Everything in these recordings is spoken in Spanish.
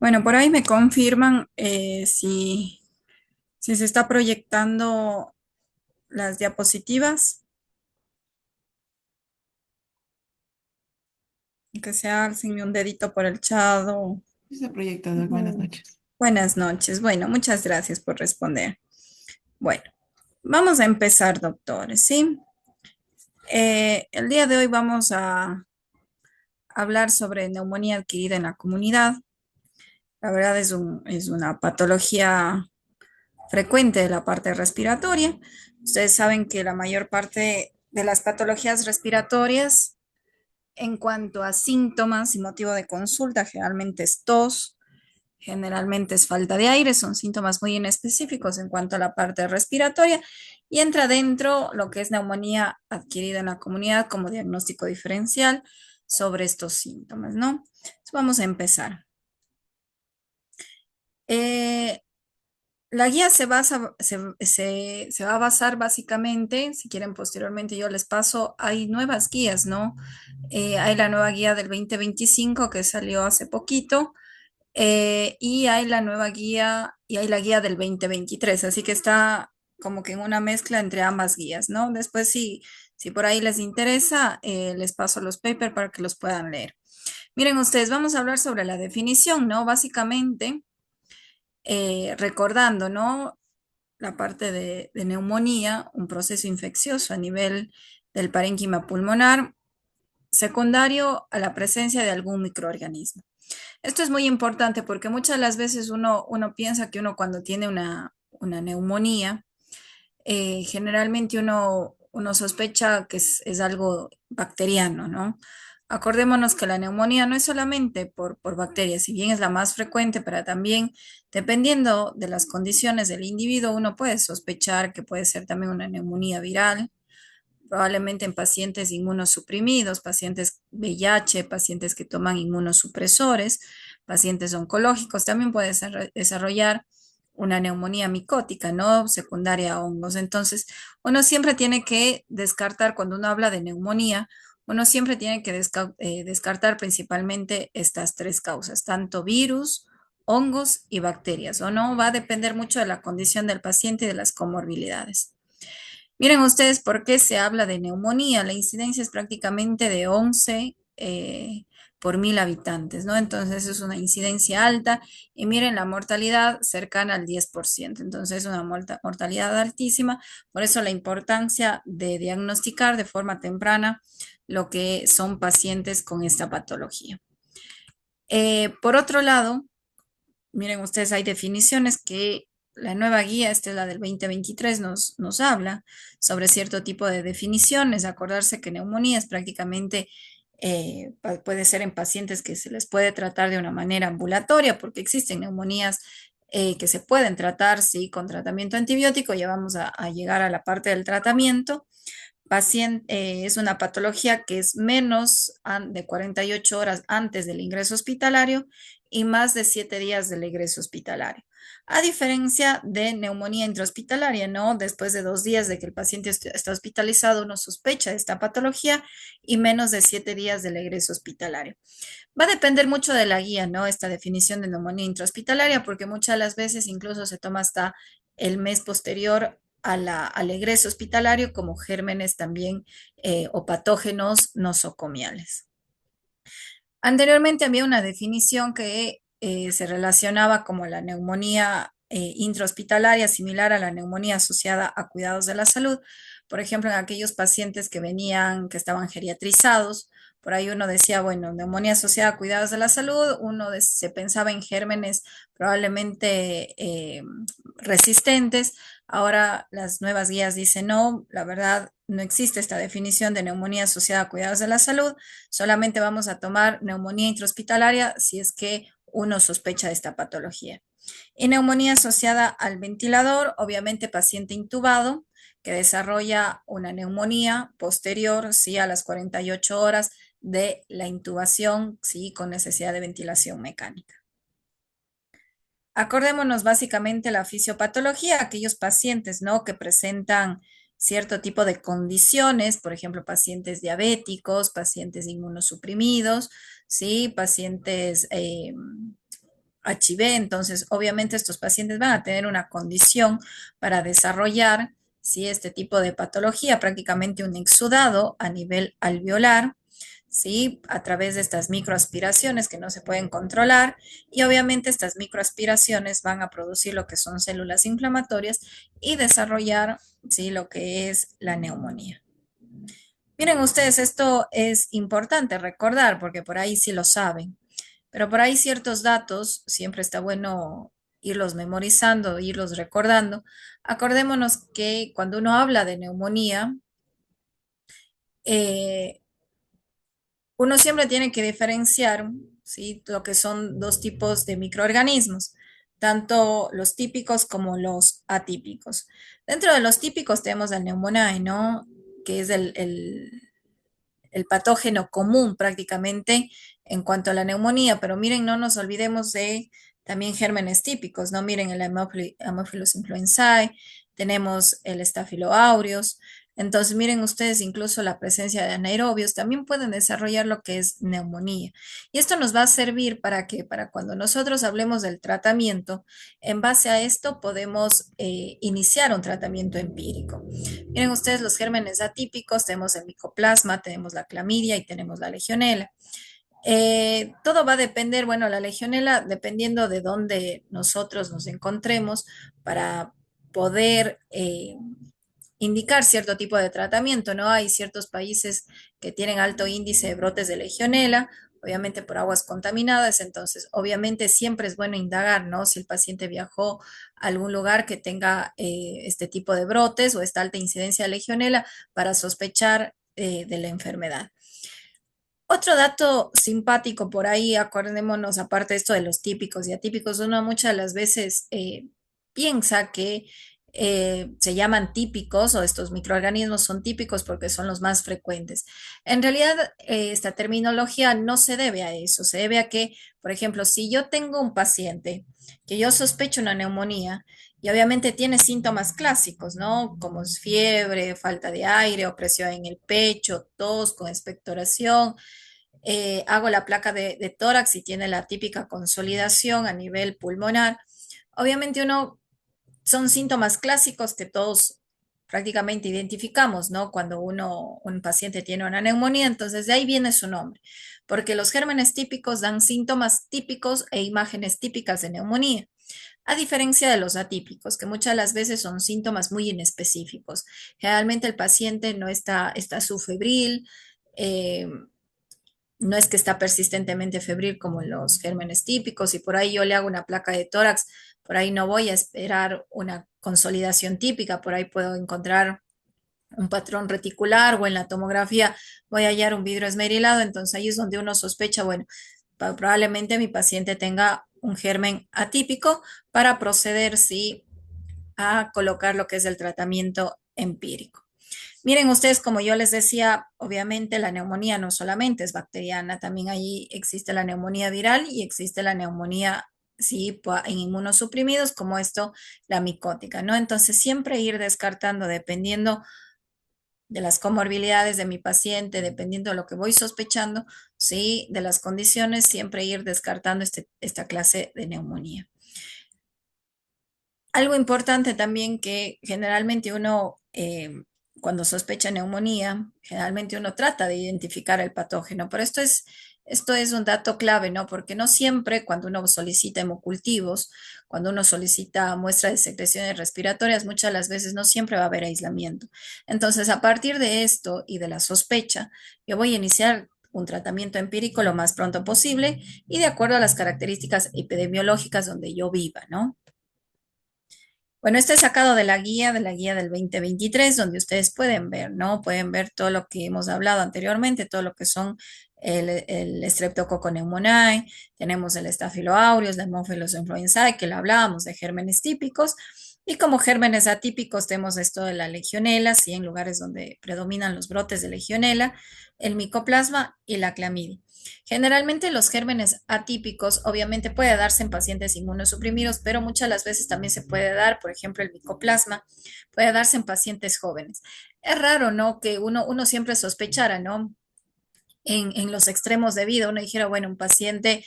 Bueno, por ahí me confirman si se está proyectando las diapositivas, que se alcen un dedito por el chat. Está proyectado. Buenas Ujú. noches. Buenas noches. Bueno, muchas gracias por responder. Bueno, vamos a empezar, doctores, ¿sí? El día de hoy vamos a hablar sobre neumonía adquirida en la comunidad. La verdad es una patología frecuente de la parte respiratoria. Ustedes saben que la mayor parte de las patologías respiratorias, en cuanto a síntomas y motivo de consulta, generalmente es tos, generalmente es falta de aire, son síntomas muy inespecíficos en cuanto a la parte respiratoria y entra dentro lo que es neumonía adquirida en la comunidad como diagnóstico diferencial sobre estos síntomas, ¿no? Entonces vamos a empezar. Eh, La guía se va a basar básicamente, si quieren posteriormente yo les paso, hay nuevas guías, ¿no? Hay la nueva guía del 2025 que salió hace poquito, y hay la nueva guía y hay la guía del 2023, así que está como que en una mezcla entre ambas guías, ¿no? Después, si por ahí les interesa, les paso los papers para que los puedan leer. Miren ustedes, vamos a hablar sobre la definición, ¿no? Básicamente, recordando, ¿no? La parte de neumonía, un proceso infeccioso a nivel del parénquima pulmonar, secundario a la presencia de algún microorganismo. Esto es muy importante porque muchas de las veces uno piensa que uno cuando tiene una neumonía, generalmente uno sospecha que es algo bacteriano, ¿no? Acordémonos que la neumonía no es solamente por bacterias, si bien es la más frecuente, pero también dependiendo de las condiciones del individuo, uno puede sospechar que puede ser también una neumonía viral, probablemente en pacientes inmunosuprimidos, pacientes VIH, pacientes que toman inmunosupresores, pacientes oncológicos, también puede desarrollar una neumonía micótica, ¿no? Secundaria a hongos. Entonces, uno siempre tiene que descartar, cuando uno habla de neumonía, uno siempre tiene que descartar principalmente estas tres causas, tanto virus, hongos y bacterias, ¿o no? Va a depender mucho de la condición del paciente y de las comorbilidades. Miren ustedes por qué se habla de neumonía. La incidencia es prácticamente de 11 por 1000 habitantes, ¿no? Entonces es una incidencia alta y miren la mortalidad cercana al 10%. Entonces es una mortalidad altísima. Por eso la importancia de diagnosticar de forma temprana lo que son pacientes con esta patología. Por otro lado, miren ustedes, hay definiciones que la nueva guía, esta es la del 2023, nos habla sobre cierto tipo de definiciones. Acordarse que neumonía es prácticamente, puede ser en pacientes que se les puede tratar de una manera ambulatoria, porque existen neumonías que se pueden tratar, sí, con tratamiento antibiótico. Ya vamos a llegar a la parte del tratamiento. Es una patología que es menos de 48 horas antes del ingreso hospitalario y más de 7 días del ingreso hospitalario. A diferencia de neumonía intrahospitalaria, ¿no? Después de 2 días de que el paciente está hospitalizado, uno sospecha de esta patología y menos de 7 días del egreso hospitalario. Va a depender mucho de la guía, ¿no? Esta definición de neumonía intrahospitalaria, porque muchas de las veces incluso se toma hasta el mes posterior al egreso hospitalario como gérmenes también o patógenos nosocomiales. Anteriormente había una definición que se relacionaba como la neumonía intrahospitalaria, similar a la neumonía asociada a cuidados de la salud. Por ejemplo, en aquellos pacientes que venían, que estaban geriatrizados, por ahí uno decía, bueno, neumonía asociada a cuidados de la salud, se pensaba en gérmenes probablemente resistentes. Ahora las nuevas guías dicen, no, la verdad, no existe esta definición de neumonía asociada a cuidados de la salud. Solamente vamos a tomar neumonía intrahospitalaria si es que uno sospecha de esta patología. Y neumonía asociada al ventilador, obviamente paciente intubado que desarrolla una neumonía posterior, sí, a las 48 horas de la intubación, sí, con necesidad de ventilación mecánica. Acordémonos básicamente la fisiopatología, aquellos pacientes, ¿no? Que presentan cierto tipo de condiciones, por ejemplo, pacientes diabéticos, pacientes inmunosuprimidos, ¿sí? Pacientes HIV, entonces obviamente estos pacientes van a tener una condición para desarrollar, ¿sí? Este tipo de patología, prácticamente un exudado a nivel alveolar, ¿sí? A través de estas microaspiraciones que no se pueden controlar y obviamente estas microaspiraciones van a producir lo que son células inflamatorias y desarrollar, ¿sí? Lo que es la neumonía. Miren ustedes, esto es importante recordar porque por ahí sí lo saben, pero por ahí ciertos datos siempre está bueno irlos memorizando, irlos recordando. Acordémonos que cuando uno habla de neumonía, eh, uno siempre tiene que diferenciar, ¿sí? Lo que son dos tipos de microorganismos, tanto los típicos como los atípicos. Dentro de los típicos tenemos al Pneumoniae, ¿no? Que es el patógeno común prácticamente en cuanto a la neumonía, pero miren, no nos olvidemos de también gérmenes típicos, ¿no? Miren el Haemophilus influenzae, tenemos el Staphylo aureus, entonces miren ustedes incluso la presencia de anaerobios también pueden desarrollar lo que es neumonía. Y esto nos va a servir para que, para cuando nosotros hablemos del tratamiento, en base a esto podemos iniciar un tratamiento empírico. Miren ustedes los gérmenes atípicos, tenemos el micoplasma, tenemos la clamidia y tenemos la legionela. Todo va a depender, bueno, la legionela, dependiendo de dónde nosotros nos encontremos para poder indicar cierto tipo de tratamiento, ¿no? Hay ciertos países que tienen alto índice de brotes de legionela, obviamente por aguas contaminadas, entonces obviamente siempre es bueno indagar, ¿no? Si el paciente viajó a algún lugar que tenga este tipo de brotes o esta alta incidencia de legionela para sospechar de la enfermedad. Otro dato simpático por ahí, acordémonos, aparte de esto de los típicos y atípicos, uno muchas de las veces piensa que se llaman típicos o estos microorganismos son típicos porque son los más frecuentes. En realidad, esta terminología no se debe a eso, se debe a que, por ejemplo, si yo tengo un paciente que yo sospecho una neumonía y obviamente tiene síntomas clásicos, ¿no? Como es fiebre, falta de aire, opresión en el pecho, tos con expectoración, hago la placa de tórax y tiene la típica consolidación a nivel pulmonar. Obviamente son síntomas clásicos que todos prácticamente identificamos, ¿no? Cuando un paciente tiene una neumonía, entonces de ahí viene su nombre, porque los gérmenes típicos dan síntomas típicos e imágenes típicas de neumonía. A diferencia de los atípicos, que muchas de las veces son síntomas muy inespecíficos. Generalmente el paciente no está subfebril, eh, no es que está persistentemente febril como los gérmenes típicos y por ahí yo le hago una placa de tórax, por ahí no voy a esperar una consolidación típica, por ahí puedo encontrar un patrón reticular o en la tomografía voy a hallar un vidrio esmerilado, entonces ahí es donde uno sospecha, bueno, probablemente mi paciente tenga un germen atípico para proceder, sí, a colocar lo que es el tratamiento empírico. Miren ustedes, como yo les decía, obviamente la neumonía no solamente es bacteriana, también ahí existe la neumonía viral y existe la neumonía, sí, en inmunosuprimidos, como esto, la micótica, ¿no? Entonces, siempre ir descartando, dependiendo de las comorbilidades de mi paciente, dependiendo de lo que voy sospechando, sí, de las condiciones, siempre ir descartando esta clase de neumonía. Algo importante también que generalmente uno, cuando sospecha neumonía, generalmente uno trata de identificar el patógeno, pero esto es un dato clave, ¿no? Porque no siempre cuando uno solicita hemocultivos, cuando uno solicita muestra de secreciones respiratorias, muchas de las veces no siempre va a haber aislamiento. Entonces, a partir de esto y de la sospecha, yo voy a iniciar un tratamiento empírico lo más pronto posible y de acuerdo a las características epidemiológicas donde yo viva, ¿no? Bueno, este es sacado de la guía del 2023, donde ustedes pueden ver, ¿no? Pueden ver todo lo que hemos hablado anteriormente, todo lo que son el Streptococcus pneumoniae, tenemos el Staphylo aureus, la Haemophilus influenzae, que lo hablábamos de gérmenes típicos, y como gérmenes atípicos tenemos esto de la legionela, sí, en lugares donde predominan los brotes de legionela, el micoplasma y la clamidia. Generalmente los gérmenes atípicos obviamente puede darse en pacientes inmunosuprimidos, pero muchas de las veces también se puede dar, por ejemplo, el micoplasma, puede darse en pacientes jóvenes. Es raro, ¿no? Que uno siempre sospechara, ¿no? En los extremos de vida, uno dijera, bueno, un paciente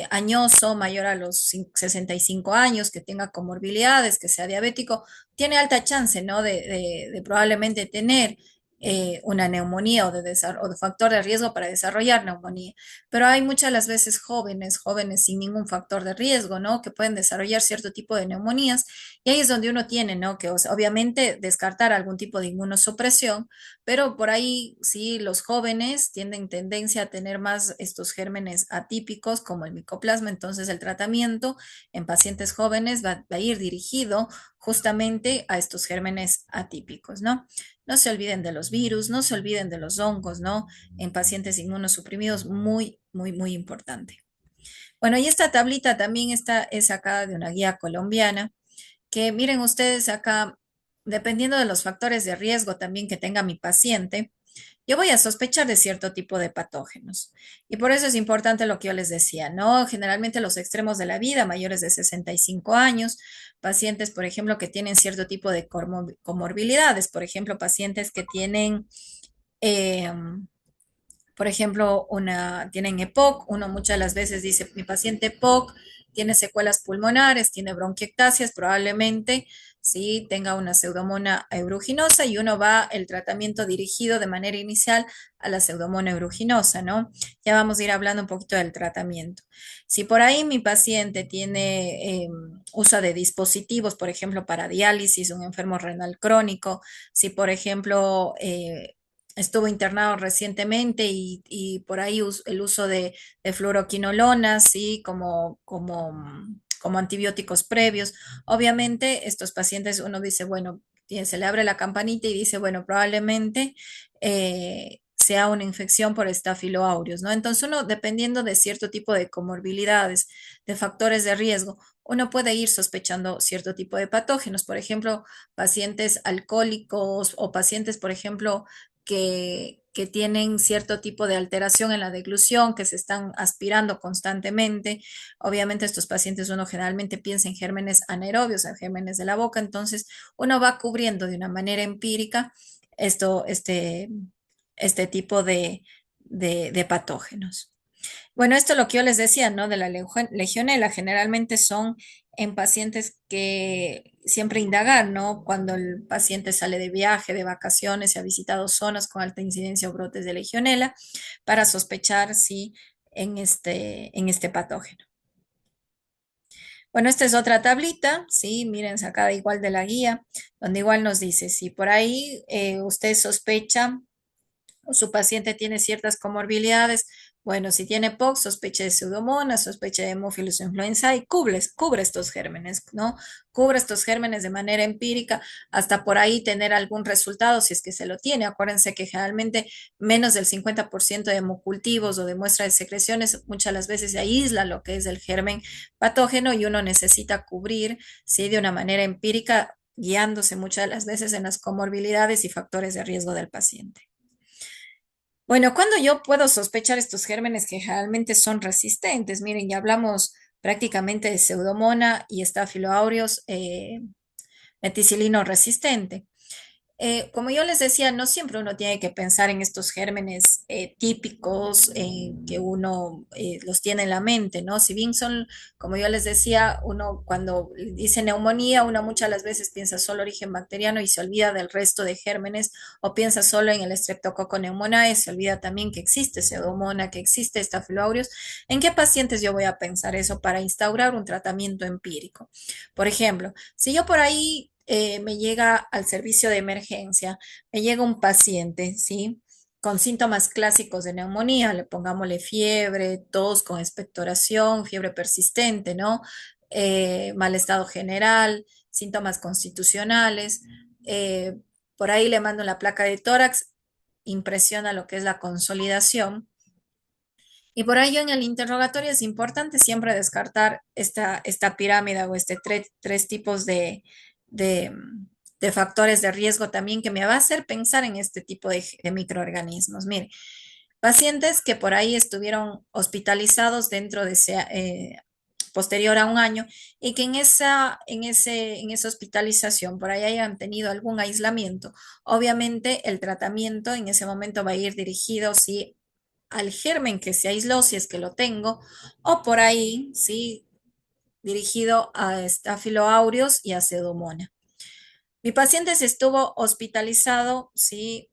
añoso, mayor a los 65 años, que tenga comorbilidades, que sea diabético, tiene alta chance, ¿no? De probablemente tener una neumonía o de factor de riesgo para desarrollar neumonía. Pero hay muchas las veces jóvenes sin ningún factor de riesgo, ¿no? Que pueden desarrollar cierto tipo de neumonías. Y ahí es donde uno tiene, ¿no? Que o sea, obviamente descartar algún tipo de inmunosupresión, pero por ahí sí los jóvenes tienen tendencia a tener más estos gérmenes atípicos como el micoplasma, entonces el tratamiento en pacientes jóvenes va a ir dirigido justamente a estos gérmenes atípicos, ¿no? No se olviden de los virus, no se olviden de los hongos, ¿no? En pacientes inmunosuprimidos, muy importante. Bueno, y esta tablita también es sacada de una guía colombiana, que miren ustedes acá, dependiendo de los factores de riesgo también que tenga mi paciente, yo voy a sospechar de cierto tipo de patógenos. Y por eso es importante lo que yo les decía, ¿no? Generalmente los extremos de la vida, mayores de 65 años, pacientes, por ejemplo, que tienen cierto tipo de comorbilidades, por ejemplo, pacientes que tienen eh, por ejemplo, tienen EPOC, uno muchas de las veces dice, mi paciente EPOC tiene secuelas pulmonares, tiene bronquiectasias, probablemente sí tenga una pseudomona aeruginosa y uno va el tratamiento dirigido de manera inicial a la pseudomona aeruginosa, ¿no? Ya vamos a ir hablando un poquito del tratamiento. Si por ahí mi paciente tiene uso de dispositivos, por ejemplo, para diálisis, un enfermo renal crónico, si por ejemplo estuvo internado recientemente y por ahí el uso de fluoroquinolonas, ¿sí? Como antibióticos previos. Obviamente, estos pacientes uno dice, bueno, se le abre la campanita y dice, bueno, probablemente sea una infección por Staphylo aureus, ¿no? Entonces uno, dependiendo de cierto tipo de comorbilidades, de factores de riesgo, uno puede ir sospechando cierto tipo de patógenos, por ejemplo, pacientes alcohólicos o pacientes, por ejemplo, que tienen cierto tipo de alteración en la deglución, que se están aspirando constantemente. Obviamente estos pacientes uno generalmente piensa en gérmenes anaerobios, en gérmenes de la boca, entonces uno va cubriendo de una manera empírica esto, este tipo de patógenos. Bueno, esto es lo que yo les decía, ¿no? De la legionela, generalmente son en pacientes que siempre indagar, ¿no? Cuando el paciente sale de viaje, de vacaciones, se ha visitado zonas con alta incidencia o brotes de legionela para sospechar si en este patógeno. Bueno, esta es otra tablita, sí, miren, sacada igual de la guía, donde igual nos dice, si por ahí usted sospecha o su paciente tiene ciertas comorbilidades. Bueno, si tiene POC, sospecha de pseudomonas, sospecha de Haemophilus influenzae, cubre estos gérmenes, ¿no? Cubre estos gérmenes de manera empírica hasta por ahí tener algún resultado si es que se lo tiene. Acuérdense que generalmente menos del 50% de hemocultivos o de muestra de secreciones muchas las veces se aísla lo que es el germen patógeno y uno necesita cubrir, ¿sí? De una manera empírica, guiándose muchas de las veces en las comorbilidades y factores de riesgo del paciente. Bueno, cuando yo puedo sospechar estos gérmenes que generalmente son resistentes, miren, ya hablamos prácticamente de Pseudomonas y Staphylo aureus meticilino resistente. Como yo les decía, no siempre uno tiene que pensar en estos gérmenes típicos que uno los tiene en la mente, ¿no? Si bien son, como yo les decía, uno cuando dice neumonía, uno muchas las veces piensa solo origen bacteriano y se olvida del resto de gérmenes o piensa solo en el Streptococcus pneumoniae, se olvida también que existe Pseudomonas, que existe Staphylo aureus. ¿En qué pacientes yo voy a pensar eso para instaurar un tratamiento empírico? Por ejemplo, si yo por ahí me llega al servicio de emergencia, me llega un paciente, ¿sí? Con síntomas clásicos de neumonía, le pongámosle fiebre, tos con expectoración, fiebre persistente, ¿no? Mal estado general, síntomas constitucionales. eh, por ahí le mando la placa de tórax, impresiona lo que es la consolidación. Y por ello en el interrogatorio es importante siempre descartar esta pirámide o tres tipos de, de factores de riesgo también que me va a hacer pensar en este tipo de microorganismos. Mire, pacientes que por ahí estuvieron hospitalizados dentro de ese, posterior a un año y que en esa hospitalización por ahí hayan tenido algún aislamiento, obviamente el tratamiento en ese momento va a ir dirigido, sí, al germen que se aisló, si es que lo tengo, o por ahí, ¿sí? Dirigido a Staphylo aureus y a Pseudomonas. Mi paciente se estuvo hospitalizado, sí,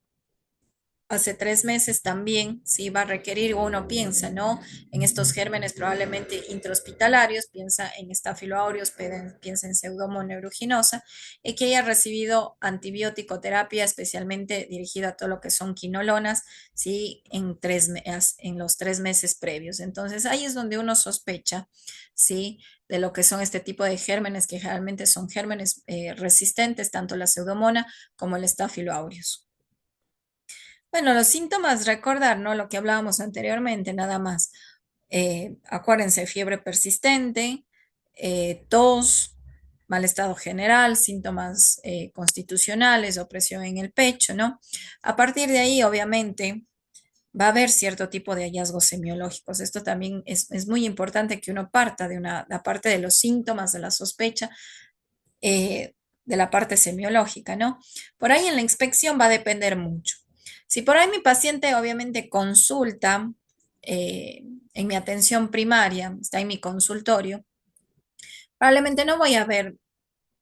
hace 3 meses también, sí, va a requerir, uno piensa, ¿no? En estos gérmenes probablemente intrahospitalarios, piensa en Staphylo aureus, piensa en Pseudomonas aeruginosa, y que haya recibido antibiótico terapia, especialmente dirigida a todo lo que son quinolonas, sí, en los 3 meses previos. Entonces, ahí es donde uno sospecha, sí, de lo que son este tipo de gérmenes, que generalmente son gérmenes resistentes, tanto la Pseudomonas como el Staphylo aureus. Bueno, los síntomas, recordar, ¿no? Lo que hablábamos anteriormente, nada más. Acuérdense, fiebre persistente, tos, mal estado general, síntomas constitucionales, opresión en el pecho, ¿no? A partir de ahí, obviamente, va a haber cierto tipo de hallazgos semiológicos. Esto también es muy importante que uno parta de la parte de los síntomas, de la sospecha, de la parte semiológica, ¿no? Por ahí en la inspección va a depender mucho. Si por ahí mi paciente obviamente consulta en mi atención primaria, está en mi consultorio, probablemente no voy a ver,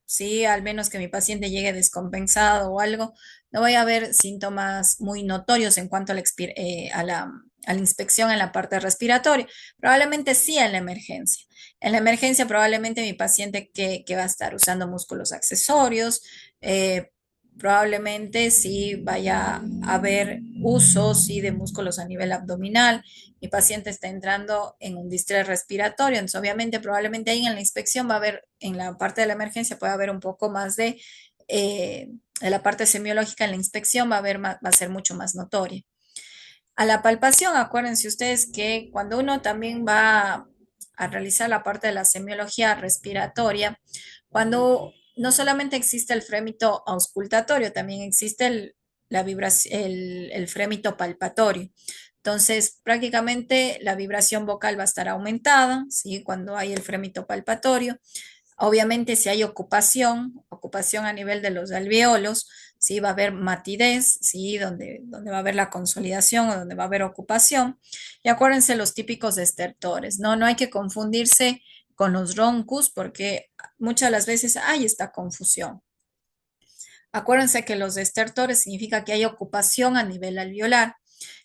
sí, al menos que mi paciente llegue descompensado o algo, no voy a ver síntomas muy notorios en cuanto a la inspección en la parte respiratoria. Probablemente sí en la emergencia. En la emergencia probablemente mi paciente que va a estar usando músculos accesorios, probablemente sí vaya a haber uso sí, de músculos a nivel abdominal. Mi paciente está entrando en un distrés respiratorio, entonces obviamente probablemente ahí en la inspección va a haber, en la parte de la emergencia puede haber un poco más de la parte semiológica en la inspección va a haber va a ser mucho más notoria. A la palpación, acuérdense ustedes que cuando uno también va a realizar la parte de la semiología respiratoria, cuando no solamente existe el frémito auscultatorio, también existe el frémito palpatorio. Entonces, prácticamente la vibración vocal va a estar aumentada, ¿sí? Cuando hay el frémito palpatorio. Obviamente, si hay ocupación a nivel de los alvéolos, sí va a haber matidez, sí, donde va a haber la consolidación o donde va a haber ocupación. Y acuérdense los típicos estertores, ¿no? No hay que confundirse con los roncus porque muchas de las veces hay esta confusión. Acuérdense que los estertores significa que hay ocupación a nivel alveolar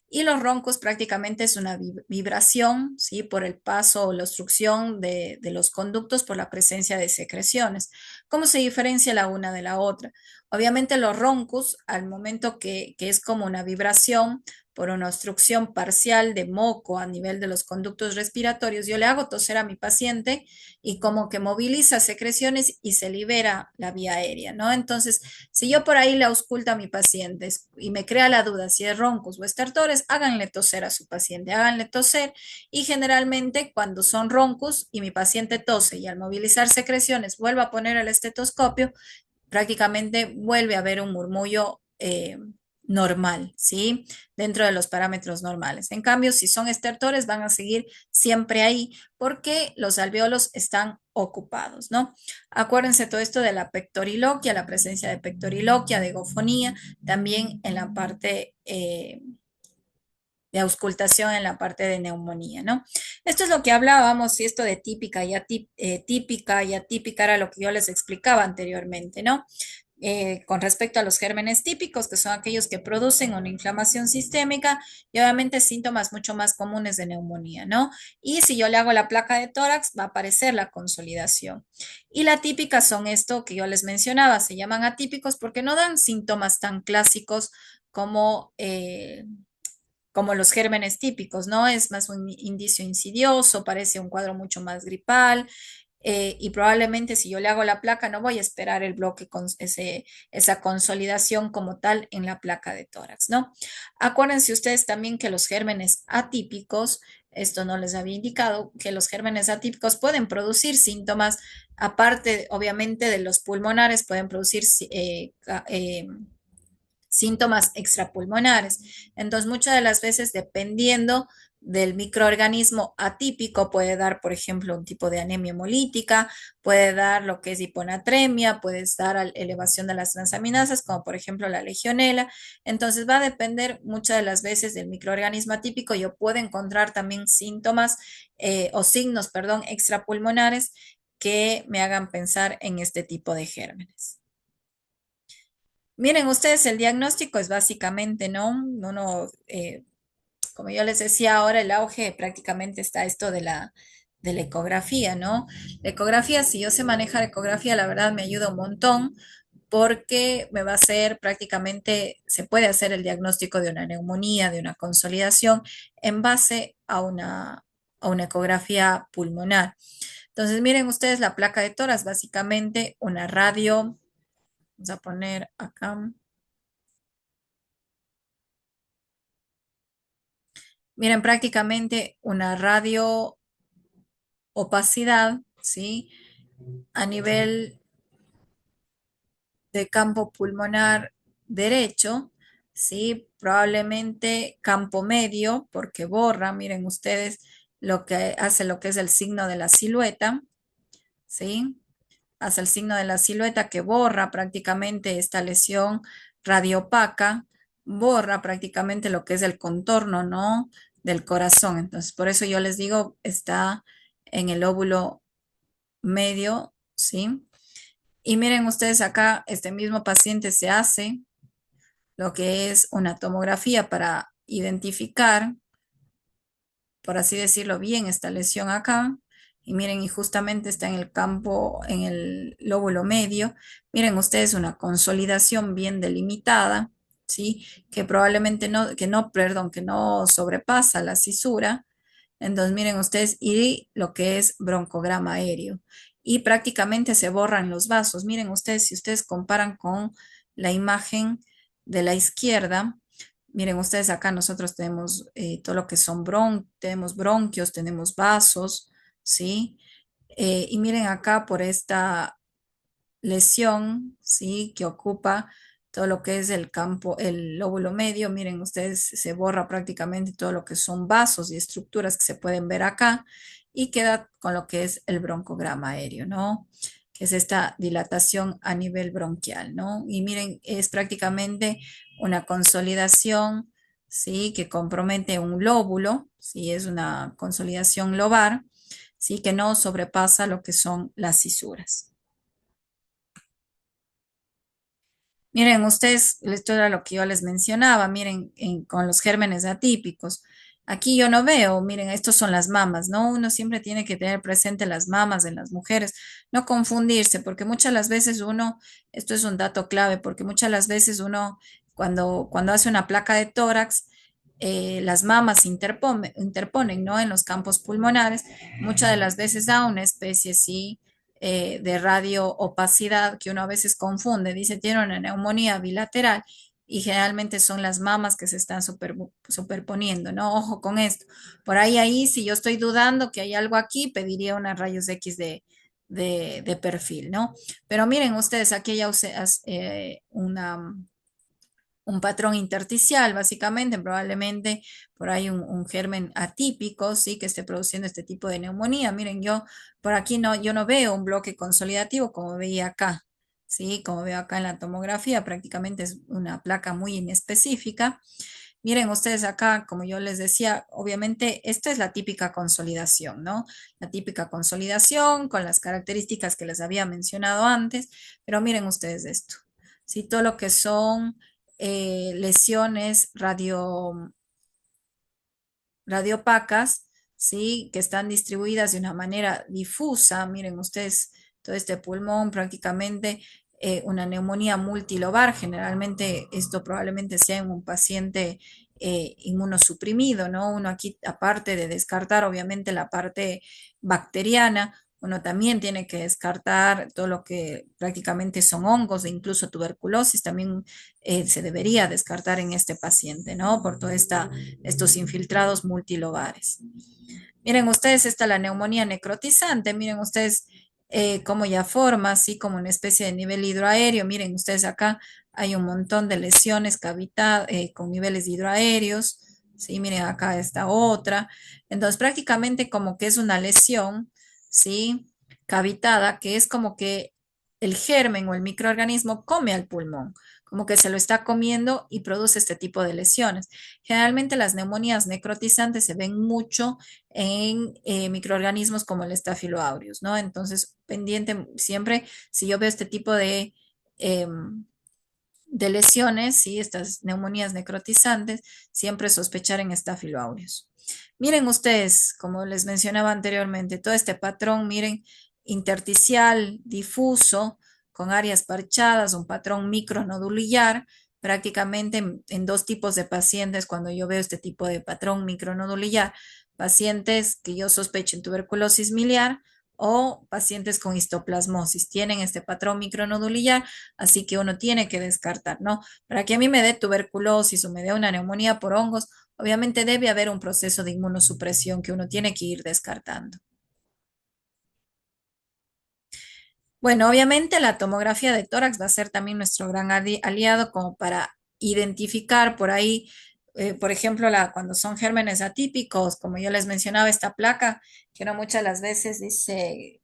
y los roncos prácticamente es una vibración, ¿sí? Por el paso o la obstrucción de los conductos por la presencia de secreciones. ¿Cómo se diferencia la una de la otra? Obviamente los roncos, al momento que es como una vibración por una obstrucción parcial de moco a nivel de los conductos respiratorios, yo le hago toser a mi paciente y como que moviliza secreciones y se libera la vía aérea, ¿no? Entonces, si yo por ahí le ausculto a mi paciente y me crea la duda si es roncos o estertores, háganle toser a su paciente, háganle toser y generalmente cuando son roncos y mi paciente tose y al movilizar secreciones vuelve a poner el estetoscopio, prácticamente vuelve a haber un murmullo normal, ¿sí? Dentro de los parámetros normales. En cambio, si son estertores, van a seguir siempre ahí porque los alvéolos están ocupados, ¿no? Acuérdense todo esto de la pectoriloquia, la presencia de pectoriloquia, de gofonía, también en la parte de auscultación en la parte de neumonía, ¿no? Esto es lo que hablábamos, y esto de típica y atípica era lo que yo les explicaba anteriormente, ¿no? Con respecto a los gérmenes típicos, que son aquellos que producen una inflamación sistémica y obviamente síntomas mucho más comunes de neumonía, ¿no? Y si yo le hago la placa de tórax, va a aparecer la consolidación. Y la típica son esto que yo les mencionaba, se llaman atípicos porque no dan síntomas tan clásicos como como los gérmenes típicos, ¿no? Es más un indicio insidioso, parece un cuadro mucho más gripal, y probablemente si yo le hago la placa no voy a esperar el bloque con esa consolidación como tal en la placa de tórax, ¿no? Acuérdense ustedes también que los gérmenes atípicos, esto no les había indicado, que los gérmenes atípicos pueden producir síntomas, aparte obviamente de los pulmonares, pueden producir síntomas extrapulmonares. Entonces, muchas de las veces, dependiendo del microorganismo atípico puede dar, por ejemplo, un tipo de anemia hemolítica, puede dar lo que es hiponatremia, puede dar elevación de las transaminasas, como por ejemplo la legionela. Entonces va a depender muchas de las veces del microorganismo atípico. Yo puedo encontrar también síntomas o signos, perdón, extrapulmonares que me hagan pensar en este tipo de gérmenes. Miren ustedes, el diagnóstico es básicamente, ¿no? Uno, como yo les decía ahora, el auge prácticamente está esto de la ecografía, ¿no? La ecografía, si yo sé manejar ecografía, la verdad me ayuda un montón porque me va a hacer prácticamente, se puede hacer el diagnóstico de una neumonía, de una consolidación, en base a una ecografía pulmonar. Entonces, miren ustedes la placa de tórax, básicamente una radio, vamos a poner acá. Miren, prácticamente una radio opacidad, ¿sí? A nivel de campo pulmonar derecho, ¿sí? Probablemente campo medio, porque borra, miren ustedes lo que hace lo que es el signo de la silueta, ¿sí? Hace el signo de la silueta que borra prácticamente esta lesión radiopaca, borra prácticamente lo que es el contorno, ¿no? Del corazón. Entonces, por eso yo les digo, está en el óvulo medio, ¿sí? Y miren ustedes acá, este mismo paciente se hace lo que es una tomografía para identificar, por así decirlo, bien esta lesión acá. Y miren, y justamente está en el campo, en el lóbulo medio. Miren ustedes una consolidación bien delimitada, ¿sí? Que probablemente no, perdón, que no sobrepasa la cisura. Entonces, miren ustedes, y lo que es broncograma aéreo. Y prácticamente se borran los vasos. Miren ustedes, si ustedes comparan con la imagen de la izquierda, miren ustedes acá nosotros tenemos todo lo que son tenemos bronquios, tenemos vasos, ¿sí? Y miren acá por esta lesión, ¿sí? Que ocupa todo lo que es el campo, el lóbulo medio. Miren ustedes, se borra prácticamente todo lo que son vasos y estructuras que se pueden ver acá y queda con lo que es el broncograma aéreo, ¿no? Que es esta dilatación a nivel bronquial, ¿no? Y miren, es prácticamente una consolidación, ¿sí? Que compromete un lóbulo, ¿sí? Es una consolidación lobar, ¿sí? Que no sobrepasa lo que son las cisuras. Miren, ustedes, esto era lo que yo les mencionaba, miren, con los gérmenes atípicos. Aquí yo no veo, miren, estos son las mamas, ¿no? Uno siempre tiene que tener presente las mamas de las mujeres, no confundirse, porque muchas las veces uno, esto es un dato clave, porque muchas las veces uno, cuando hace una placa de tórax, las mamas interponen, ¿no? En los campos pulmonares, muchas de las veces da una especie, sí, de radioopacidad que uno a veces confunde, dice tiene una neumonía bilateral y generalmente son las mamas que se están superponiendo, ¿no? Ojo con esto. Por ahí, si yo estoy dudando que hay algo aquí, pediría unas rayos X de perfil, ¿no? Pero miren ustedes, aquí ya un patrón intersticial, básicamente, probablemente por ahí un germen atípico, sí, que esté produciendo este tipo de neumonía. Miren, yo por aquí no, yo no veo un bloque consolidativo como veía acá, sí, como veo acá en la tomografía, prácticamente es una placa muy inespecífica. Miren ustedes acá, como yo les decía, obviamente esta es la típica consolidación, ¿no? La típica consolidación con las características que les había mencionado antes, pero miren ustedes esto, sí, todo lo que son lesiones radiopacas, ¿sí? Que están distribuidas de una manera difusa. Miren ustedes, todo este pulmón prácticamente una neumonía multilobar. Generalmente esto probablemente sea en un paciente inmunosuprimido, ¿no? Uno aquí, aparte de descartar obviamente la parte bacteriana, uno también tiene que descartar todo lo que prácticamente son hongos e incluso tuberculosis, también se debería descartar en este paciente, ¿no? Por toda estos infiltrados multilobares. Miren ustedes, esta la neumonía necrotizante, miren ustedes cómo ya forma, así como una especie de nivel hidroaéreo, miren ustedes acá hay un montón de lesiones con niveles hidroaéreos, ¿sí? Miren, acá está otra. Entonces, prácticamente como que es una lesión, ¿sí? Cavitada, que es como que el germen o el microorganismo come al pulmón, como que se lo está comiendo y produce este tipo de lesiones. Generalmente las neumonías necrotizantes se ven mucho en microorganismos como el Staphylococcus aureus, ¿no? Entonces, pendiente siempre, si yo veo este tipo de lesiones, ¿sí? Estas neumonías necrotizantes, siempre sospechar en Staphylococcus aureus. Miren ustedes, como les mencionaba anteriormente, todo este patrón, miren, intersticial, difuso, con áreas parchadas, un patrón micronodulillar, prácticamente en dos tipos de pacientes, cuando yo veo este tipo de patrón micronodulillar, pacientes que yo sospecho en tuberculosis miliar o pacientes con histoplasmosis, tienen este patrón micronodulillar, así que uno tiene que descartar, ¿no? Para que a mí me dé tuberculosis o me dé una neumonía por hongos, obviamente debe haber un proceso de inmunosupresión que uno tiene que ir descartando. Bueno, obviamente la tomografía de tórax va a ser también nuestro gran aliado como para identificar por ahí, por ejemplo, cuando son gérmenes atípicos, como yo les mencionaba, esta placa, que uno muchas de las veces dice,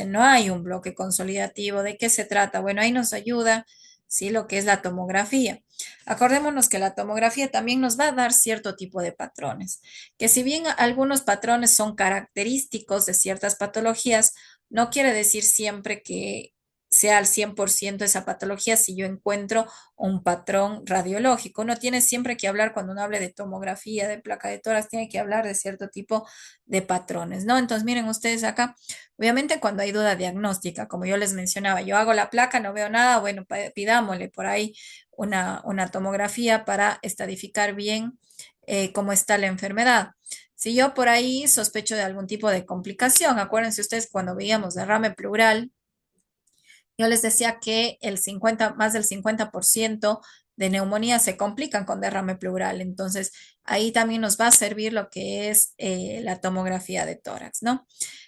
no hay un bloque consolidativo. ¿De qué se trata? Bueno, ahí nos ayuda, ¿sí? Lo que es la tomografía. Acordémonos que la tomografía también nos va a dar cierto tipo de patrones, que si bien algunos patrones son característicos de ciertas patologías, no quiere decir siempre que sea al 100% esa patología si yo encuentro un patrón radiológico. Uno tiene siempre que hablar, cuando uno hable de tomografía, de placa de tórax, tiene que hablar de cierto tipo de patrones, ¿no? Entonces, miren ustedes acá, obviamente cuando hay duda diagnóstica, como yo les mencionaba, yo hago la placa, no veo nada, bueno, pidámosle por ahí una tomografía para estadificar bien cómo está la enfermedad. Si yo por ahí sospecho de algún tipo de complicación, acuérdense ustedes cuando veíamos derrame pleural, yo les decía que más del 50% de neumonía se complican con derrame pleural. Entonces, ahí también nos va a servir lo que es la tomografía de tórax, ¿no?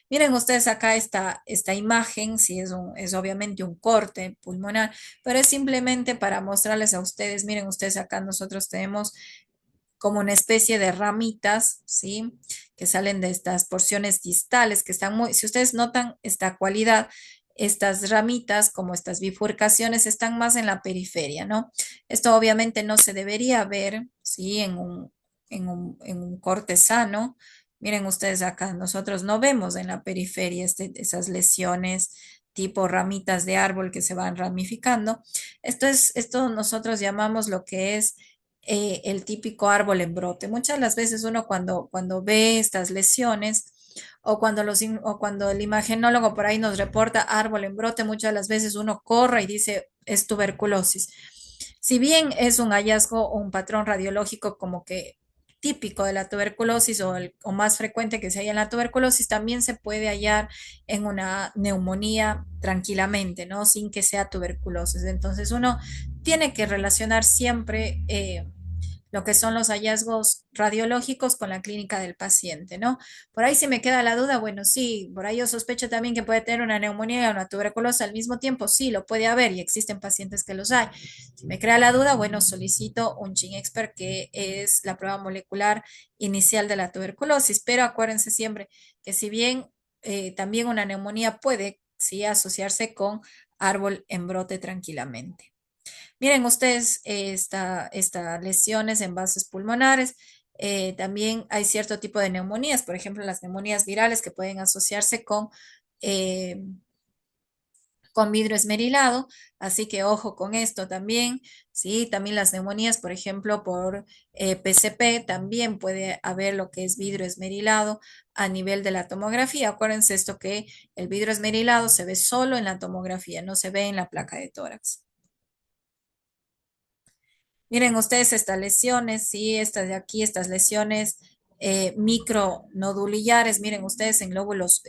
Miren ustedes acá esta imagen, sí es obviamente un corte pulmonar, pero es simplemente para mostrarles a ustedes, miren ustedes acá nosotros tenemos como una especie de ramitas, ¿sí? Que salen de estas porciones distales, que están muy, si ustedes notan esta cualidad, estas ramitas, como estas bifurcaciones, están más en la periferia, ¿no? Esto obviamente no se debería ver, ¿sí? En un corte sano. Miren ustedes acá, nosotros no vemos en la periferia esas lesiones tipo ramitas de árbol que se van ramificando. Esto nosotros llamamos lo que es el típico árbol en brote. Muchas de las veces uno cuando ve estas lesiones o cuando el imagenólogo por ahí nos reporta árbol en brote, muchas de las veces uno corre y dice es tuberculosis. Si bien es un hallazgo o un patrón radiológico como que típico de la tuberculosis o más frecuente que se halla en la tuberculosis, también se puede hallar en una neumonía tranquilamente, ¿no? Sin que sea tuberculosis. Entonces uno tiene que relacionar siempre lo que son los hallazgos radiológicos con la clínica del paciente, ¿no? Por ahí si me queda la duda, bueno, sí, por ahí yo sospecho también que puede tener una neumonía y una tuberculosis al mismo tiempo, sí, lo puede haber y existen pacientes que los hay. Si me crea la duda, bueno, solicito un Gene Expert, que es la prueba molecular inicial de la tuberculosis, pero acuérdense siempre que si bien también una neumonía puede, sí, asociarse con árbol en brote tranquilamente. Miren ustedes estas lesiones en vasos pulmonares. También hay cierto tipo de neumonías, por ejemplo, las neumonías virales que pueden asociarse eh, con vidrio esmerilado, así que ojo con esto también, ¿sí? También las neumonías, por ejemplo, por PCP, también puede haber lo que es vidrio esmerilado a nivel de la tomografía. Acuérdense esto, que el vidrio esmerilado se ve solo en la tomografía, no se ve en la placa de tórax. Miren ustedes estas lesiones, sí, estas de aquí, estas lesiones micronodulillares, miren ustedes en lóbulos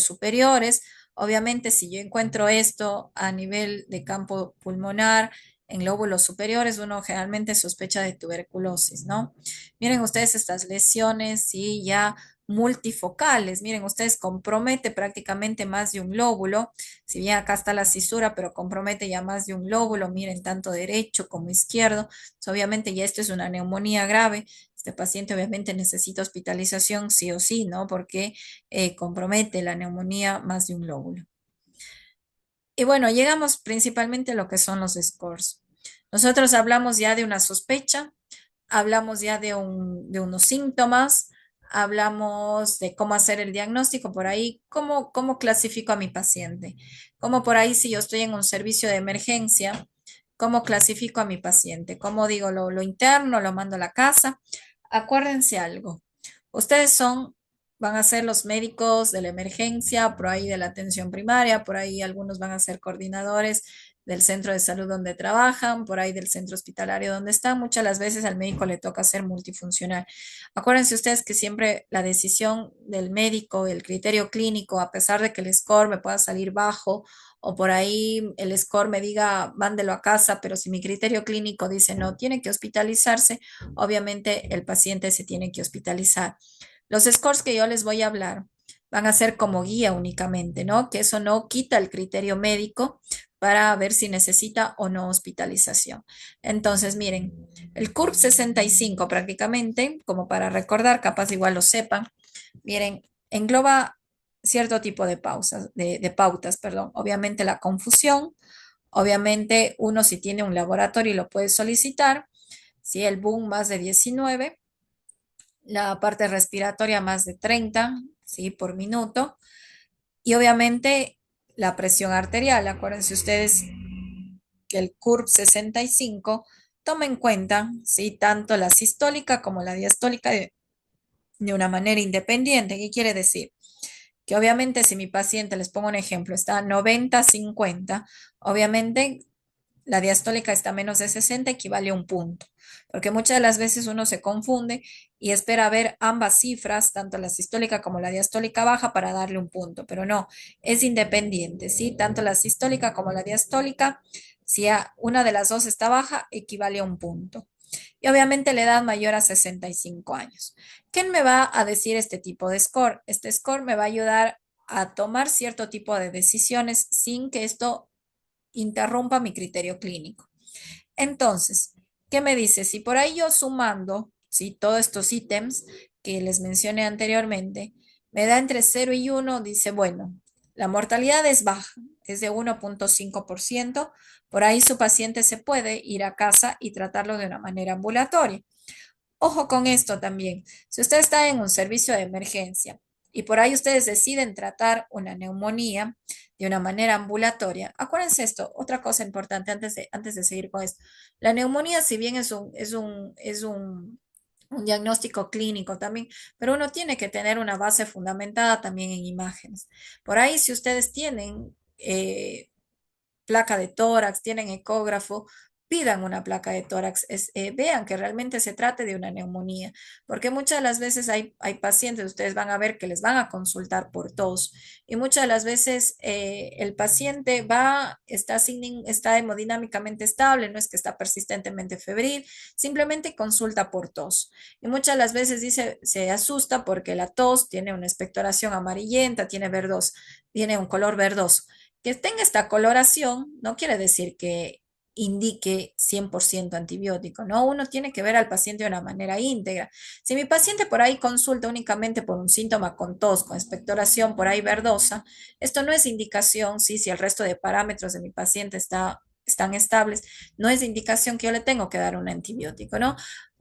superiores. Obviamente, si yo encuentro esto a nivel de campo pulmonar, en lóbulos superiores, uno generalmente sospecha de tuberculosis, ¿no? Miren ustedes estas lesiones, sí, ya multifocales. Miren, ustedes compromete prácticamente más de un lóbulo. Si bien acá está la cisura, pero compromete ya más de un lóbulo. Miren, tanto derecho como izquierdo. Entonces, obviamente ya esto es una neumonía grave. Este paciente obviamente necesita hospitalización sí o sí, ¿no? Porque compromete la neumonía más de un lóbulo. Y bueno, llegamos principalmente a lo que son los scores. Nosotros hablamos ya de una sospecha, hablamos ya de unos síntomas, hablamos de cómo hacer el diagnóstico por ahí, cómo clasifico a mi paciente, cómo por ahí si yo estoy en un servicio de emergencia, cómo clasifico a mi paciente, cómo digo lo interno, lo mando a la casa. Acuérdense algo, ustedes van a ser los médicos de la emergencia, por ahí de la atención primaria, por ahí algunos van a ser coordinadores del centro de salud donde trabajan, por ahí del centro hospitalario donde están. Muchas de las veces al médico le toca ser multifuncional. Acuérdense ustedes que siempre la decisión del médico, el criterio clínico, a pesar de que el score me pueda salir bajo o por ahí el score me diga, mándelo a casa, pero si mi criterio clínico dice no, tiene que hospitalizarse, obviamente el paciente se tiene que hospitalizar. Los scores que yo les voy a hablar van a ser como guía únicamente, ¿no? Que eso no quita el criterio médico para ver si necesita o no hospitalización. Entonces, miren, el CURP 65 prácticamente, como para recordar, capaz igual lo sepan, miren, engloba cierto tipo de pausas, de pautas, perdón. Obviamente la confusión, obviamente uno si tiene un laboratorio lo puede solicitar, si el boom más de 19, la parte respiratoria más de 30, ¿sí? Por minuto. Y obviamente la presión arterial. Acuérdense ustedes que el CURB 65 toma en cuenta, ¿sí? Tanto la sistólica como la diastólica de una manera independiente. ¿Qué quiere decir? Que obviamente si mi paciente, les pongo un ejemplo, está 90-50, obviamente la diastólica está a menos de 60, equivale a un punto, porque muchas de las veces uno se confunde y espera ver ambas cifras, tanto la sistólica como la diastólica baja, para darle un punto, pero no, es independiente, ¿sí? Tanto la sistólica como la diastólica, si una de las dos está baja, equivale a un punto. Y obviamente la edad mayor a 65 años. ¿Qué me va a decir este tipo de score? Este score me va a ayudar a tomar cierto tipo de decisiones sin que esto interrumpa mi criterio clínico. Entonces, ¿qué me dice? Si por ahí yo sumando, ¿sí? Todos estos ítems que les mencioné anteriormente, me da entre 0 y 1, dice, bueno, la mortalidad es baja, es de 1,5%. Por ahí su paciente se puede ir a casa y tratarlo de una manera ambulatoria. Ojo con esto también. Si usted está en un servicio de emergencia y por ahí ustedes deciden tratar una neumonía de una manera ambulatoria, acuérdense esto, otra cosa importante antes de seguir con esto. La neumonía, si bien es un diagnóstico clínico también, pero uno tiene que tener una base fundamentada también en imágenes. Por ahí, si ustedes tienen placa de tórax, tienen ecógrafo, pidan una placa de tórax, vean que realmente se trate de una neumonía, porque muchas de las veces hay pacientes, ustedes van a ver que les van a consultar por tos y muchas de las veces el paciente está hemodinámicamente estable, no es que está persistentemente febril, simplemente consulta por tos. Y muchas de las veces se asusta porque la tos tiene una expectoración amarillenta, tiene un color verdoso. Que tenga esta coloración no quiere decir que indique 100% antibiótico, ¿no? Uno tiene que ver al paciente de una manera íntegra. Si mi paciente por ahí consulta únicamente por un síntoma con tos, con expectoración por ahí verdosa, esto no es indicación, ¿sí? Si el resto de parámetros de mi paciente están estables, no es indicación que yo le tengo que dar un antibiótico, ¿no?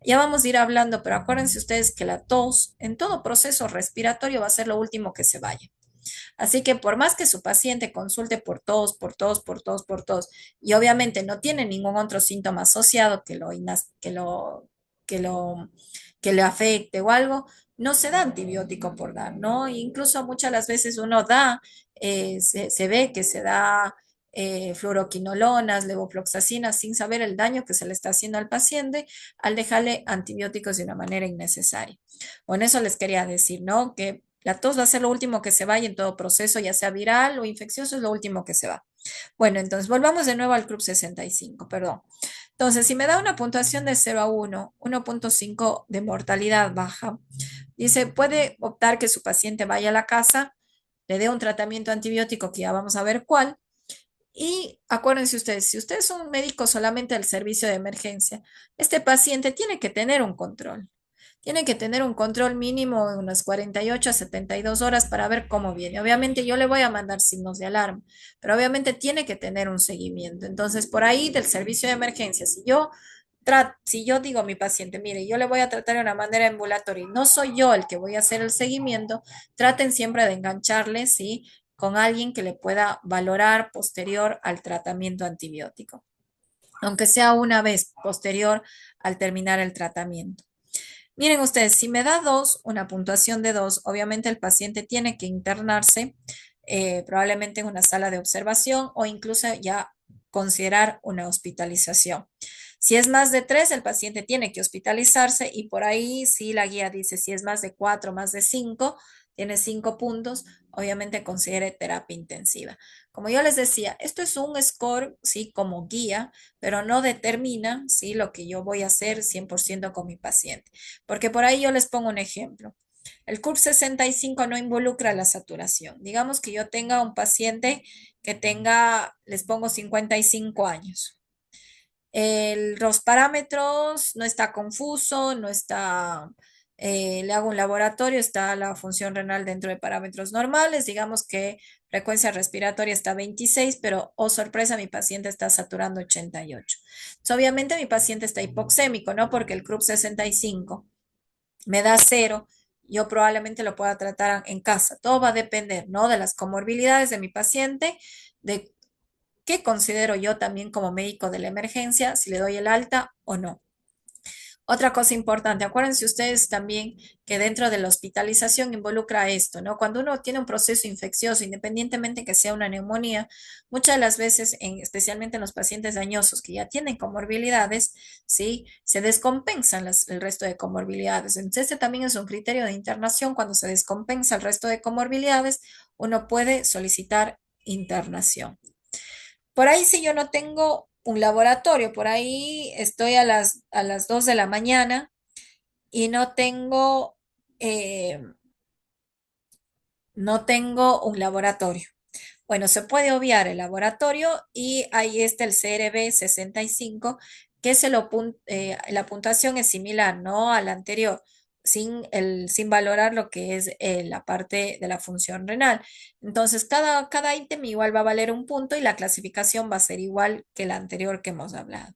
Ya vamos a ir hablando, pero acuérdense ustedes que la tos en todo proceso respiratorio va a ser lo último que se vaya. Así que por más que su paciente consulte por tos, por tos, por tos, por tos, y obviamente no tiene ningún otro síntoma asociado que le afecte o algo, no se da antibiótico por dar, ¿no? Incluso muchas de las veces uno da, se ve que se da fluoroquinolonas, levofloxacinas, sin saber el daño que se le está haciendo al paciente al dejarle antibióticos de una manera innecesaria. Bueno, eso les quería decir, ¿no? Que la tos va a ser lo último que se va y en todo proceso, ya sea viral o infeccioso, es lo último que se va. Bueno, entonces volvamos de nuevo al Club 65, perdón. Entonces, si me da una puntuación de 0 a 1, 1.5 de mortalidad baja, dice, puede optar que su paciente vaya a la casa, le dé un tratamiento antibiótico que ya vamos a ver cuál. Y acuérdense ustedes, si ustedes son médicos solamente del servicio de emergencia, este paciente tiene que tener un control. Tiene que tener un control mínimo de unas 48 a 72 horas para ver cómo viene. Obviamente yo le voy a mandar signos de alarma, pero obviamente tiene que tener un seguimiento. Entonces, por ahí del servicio de emergencia, si yo digo a mi paciente, mire, yo le voy a tratar de una manera ambulatoria y no soy yo el que voy a hacer el seguimiento, traten siempre de engancharle, ¿sí? Con alguien que le pueda valorar posterior al tratamiento antibiótico, aunque sea una vez posterior al terminar el tratamiento. Miren ustedes, si me da 2, una puntuación de 2, obviamente el paciente tiene que internarse, probablemente en una sala de observación o incluso ya considerar una hospitalización. Si es más de 3, el paciente tiene que hospitalizarse y por ahí sí la guía dice si es más de 4, más de 5, tiene 5 puntos, obviamente considere terapia intensiva. Como yo les decía, esto es un score, sí, como guía, pero no determina, sí, lo que yo voy a hacer 100% con mi paciente. Porque por ahí yo les pongo un ejemplo. El CURP 65 no involucra la saturación. Digamos que yo tenga un paciente que tenga, les pongo 55 años. Los parámetros no está confuso, no está, le hago un laboratorio, está la función renal dentro de parámetros normales, digamos que frecuencia respiratoria está 26, pero oh sorpresa, mi paciente está saturando 88. Entonces, obviamente mi paciente está hipoxémico, ¿no? Porque el CRUP 65 me da cero, yo probablemente lo pueda tratar en casa. Todo va a depender, ¿no? De las comorbilidades de mi paciente, de qué considero yo también como médico de la emergencia, si le doy el alta o no. Otra cosa importante, acuérdense ustedes también que dentro de la hospitalización involucra esto, ¿no? Cuando uno tiene un proceso infeccioso, independientemente que sea una neumonía, muchas de las veces, especialmente en los pacientes dañosos que ya tienen comorbilidades, ¿sí? Se descompensan el resto de comorbilidades. Entonces, este también es un criterio de internación. Cuando se descompensa el resto de comorbilidades, uno puede solicitar internación. Por ahí si yo no tengo un laboratorio, por ahí estoy a las 2 de la mañana y no tengo un laboratorio. Bueno, se puede obviar el laboratorio y ahí está el CRB 65, que la puntuación es similar, ¿no? A la anterior, sin valorar lo que es la parte de la función renal. Entonces, cada ítem igual va a valer un punto y la clasificación va a ser igual que la anterior que hemos hablado.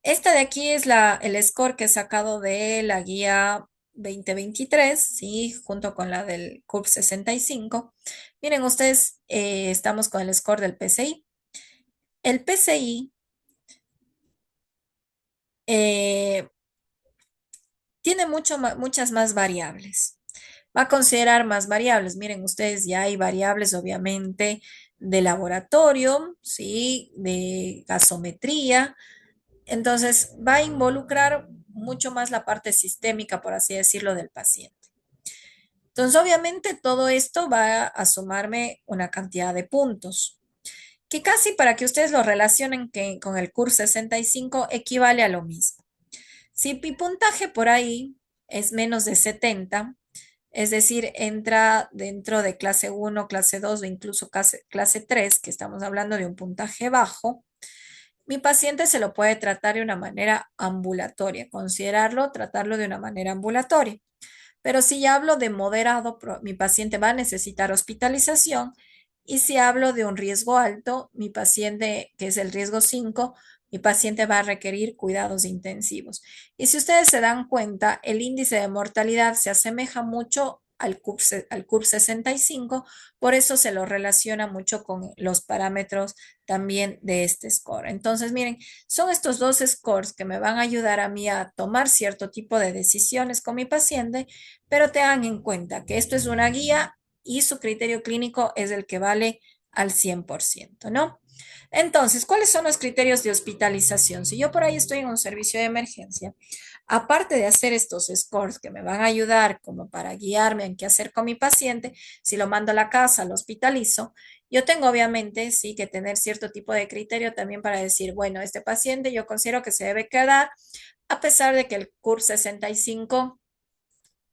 Esta de aquí es el score que he sacado de la guía 2023, ¿sí? Junto con la del CURP 65. Miren ustedes, estamos con el score del PCI. El PCI eh, tiene muchas más variables. Va a considerar más variables. Miren ustedes, ya hay variables obviamente de laboratorio, ¿sí? De gasometría. Entonces, va a involucrar mucho más la parte sistémica, por así decirlo, del paciente. Entonces, obviamente, todo esto va a sumarme una cantidad de puntos, que casi para que ustedes lo relacionen con el curso 65 equivale a lo mismo. Si mi puntaje por ahí es menos de 70, es decir, entra dentro de clase 1, clase 2 o incluso clase 3, que estamos hablando de un puntaje bajo, mi paciente se lo puede tratar de una manera ambulatoria, considerarlo, tratarlo de una manera ambulatoria. Pero si ya hablo de moderado, mi paciente va a necesitar hospitalización. Y si hablo de un riesgo alto, mi paciente, que es el riesgo 5, mi paciente va a requerir cuidados intensivos. Y si ustedes se dan cuenta, el índice de mortalidad se asemeja mucho al CURP 65, por eso se lo relaciona mucho con los parámetros también de este score. Entonces, miren, son estos dos scores que me van a ayudar a mí a tomar cierto tipo de decisiones con mi paciente, pero tengan en cuenta que esto es una guía y su criterio clínico es el que vale al 100%, ¿no? Entonces, ¿cuáles son los criterios de hospitalización? Si yo por ahí estoy en un servicio de emergencia, aparte de hacer estos scores que me van a ayudar como para guiarme en qué hacer con mi paciente, si lo mando a la casa, lo hospitalizo, yo tengo obviamente sí que tener cierto tipo de criterio también para decir, bueno, este paciente yo considero que se debe quedar a pesar de que el CUR 65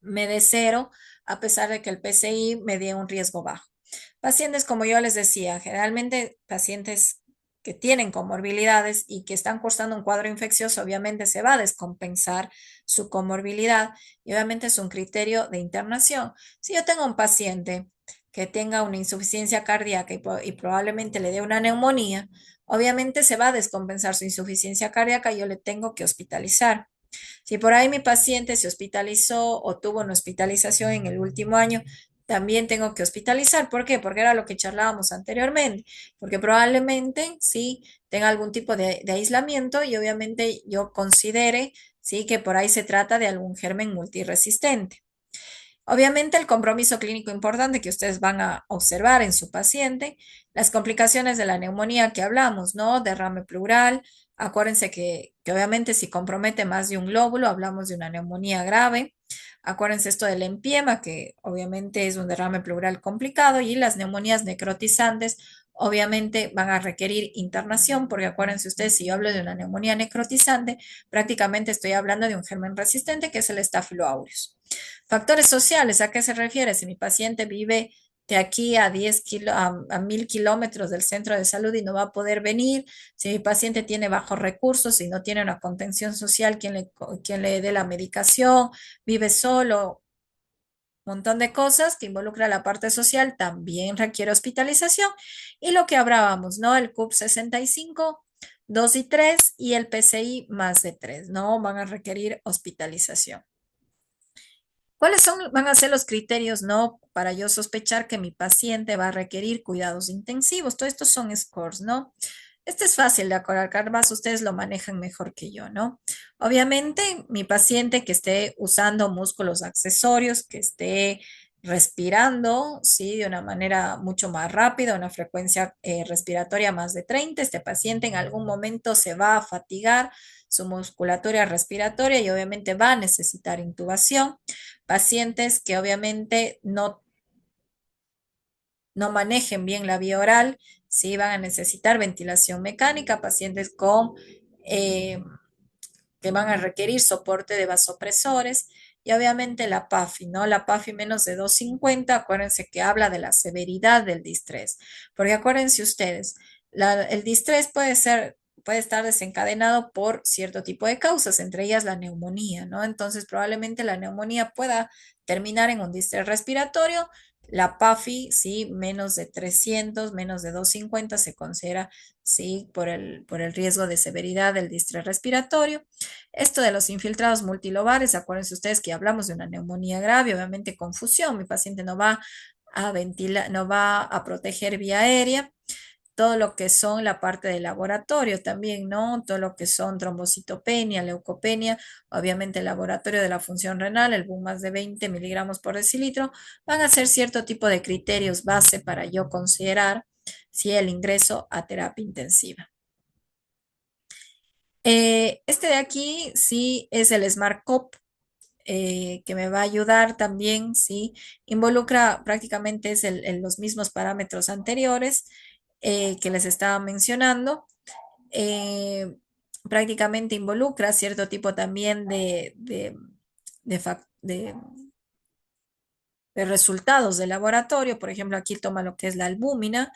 me dé cero, a pesar de que el PCI me dé un riesgo bajo. Pacientes, como yo les decía, generalmente pacientes que tienen comorbilidades y que están cursando un cuadro infeccioso, obviamente se va a descompensar su comorbilidad y obviamente es un criterio de internación. Si yo tengo un paciente que tenga una insuficiencia cardíaca y probablemente le dé una neumonía, obviamente se va a descompensar su insuficiencia cardíaca y yo le tengo que hospitalizar. Si por ahí mi paciente se hospitalizó o tuvo una hospitalización en el último año, también tengo que hospitalizar. ¿Por qué? Porque era lo que charlábamos anteriormente, porque probablemente sí tenga algún tipo de aislamiento y obviamente yo considere sí que por ahí se trata de algún germen multiresistente. Obviamente el compromiso clínico importante que ustedes van a observar en su paciente, las complicaciones de la neumonía que hablamos, ¿no? Derrame pleural. Acuérdense que obviamente si compromete más de un glóbulo, hablamos de una neumonía grave. Acuérdense esto del empiema, que obviamente es un derrame pleural complicado, y las neumonías necrotizantes obviamente van a requerir internación, porque acuérdense ustedes, si yo hablo de una neumonía necrotizante, prácticamente estoy hablando de un germen resistente que es el Staphylococcus aureus. Factores sociales, ¿a qué se refiere? Si mi paciente vive de aquí a 1000 kilómetros del centro de salud y no va a poder venir, si mi paciente tiene bajos recursos y no tiene una contención social, quien le dé la medicación, vive solo, un montón de cosas que involucra la parte social, también requiere hospitalización. Y lo que hablábamos, ¿no? El CUP 65, 2 y 3 y el PCI más de 3, ¿no? Van a requerir hospitalización. ¿Cuáles van a ser los criterios, no, para yo sospechar que mi paciente va a requerir cuidados intensivos? Todos estos son scores, ¿no? Este es fácil de acordar, más ustedes lo manejan mejor que yo, ¿no? Obviamente, mi paciente que esté usando músculos accesorios, que esté respirando, ¿sí? De una manera mucho más rápida, una frecuencia respiratoria más de 30, este paciente en algún momento se va a fatigar su musculatura respiratoria y obviamente va a necesitar intubación. Pacientes que obviamente no manejen bien la vía oral, sí van a necesitar ventilación mecánica, pacientes eh, que van a requerir soporte de vasopresores y obviamente la PAFI, ¿no? La PAFI menos de 250, acuérdense que habla de la severidad del distrés, porque acuérdense ustedes, el distrés puede estar desencadenado por cierto tipo de causas, entre ellas la neumonía, ¿no? Entonces probablemente la neumonía pueda terminar en un distrés respiratorio. La PAFI, sí, menos de 300, menos de 250 se considera, sí, por el riesgo de severidad del distrés respiratorio. Esto de los infiltrados multilobares, acuérdense ustedes que hablamos de una neumonía grave, obviamente confusión, mi paciente no va a ventilar, no va a proteger vía aérea, todo lo que son la parte de laboratorio también, ¿no? Todo lo que son trombocitopenia, leucopenia, obviamente el laboratorio de la función renal, el BUM más de 20 miligramos por decilitro, van a ser cierto tipo de criterios base para yo considerar si el ingreso a terapia intensiva. Este de aquí sí es el SmartCop, que me va a ayudar también, sí, involucra prácticamente los mismos parámetros anteriores que les estaba mencionando. Eh, Prácticamente involucra cierto tipo también de, fac- de- de resultados de laboratorio. Por ejemplo, aquí toma lo que es la albúmina,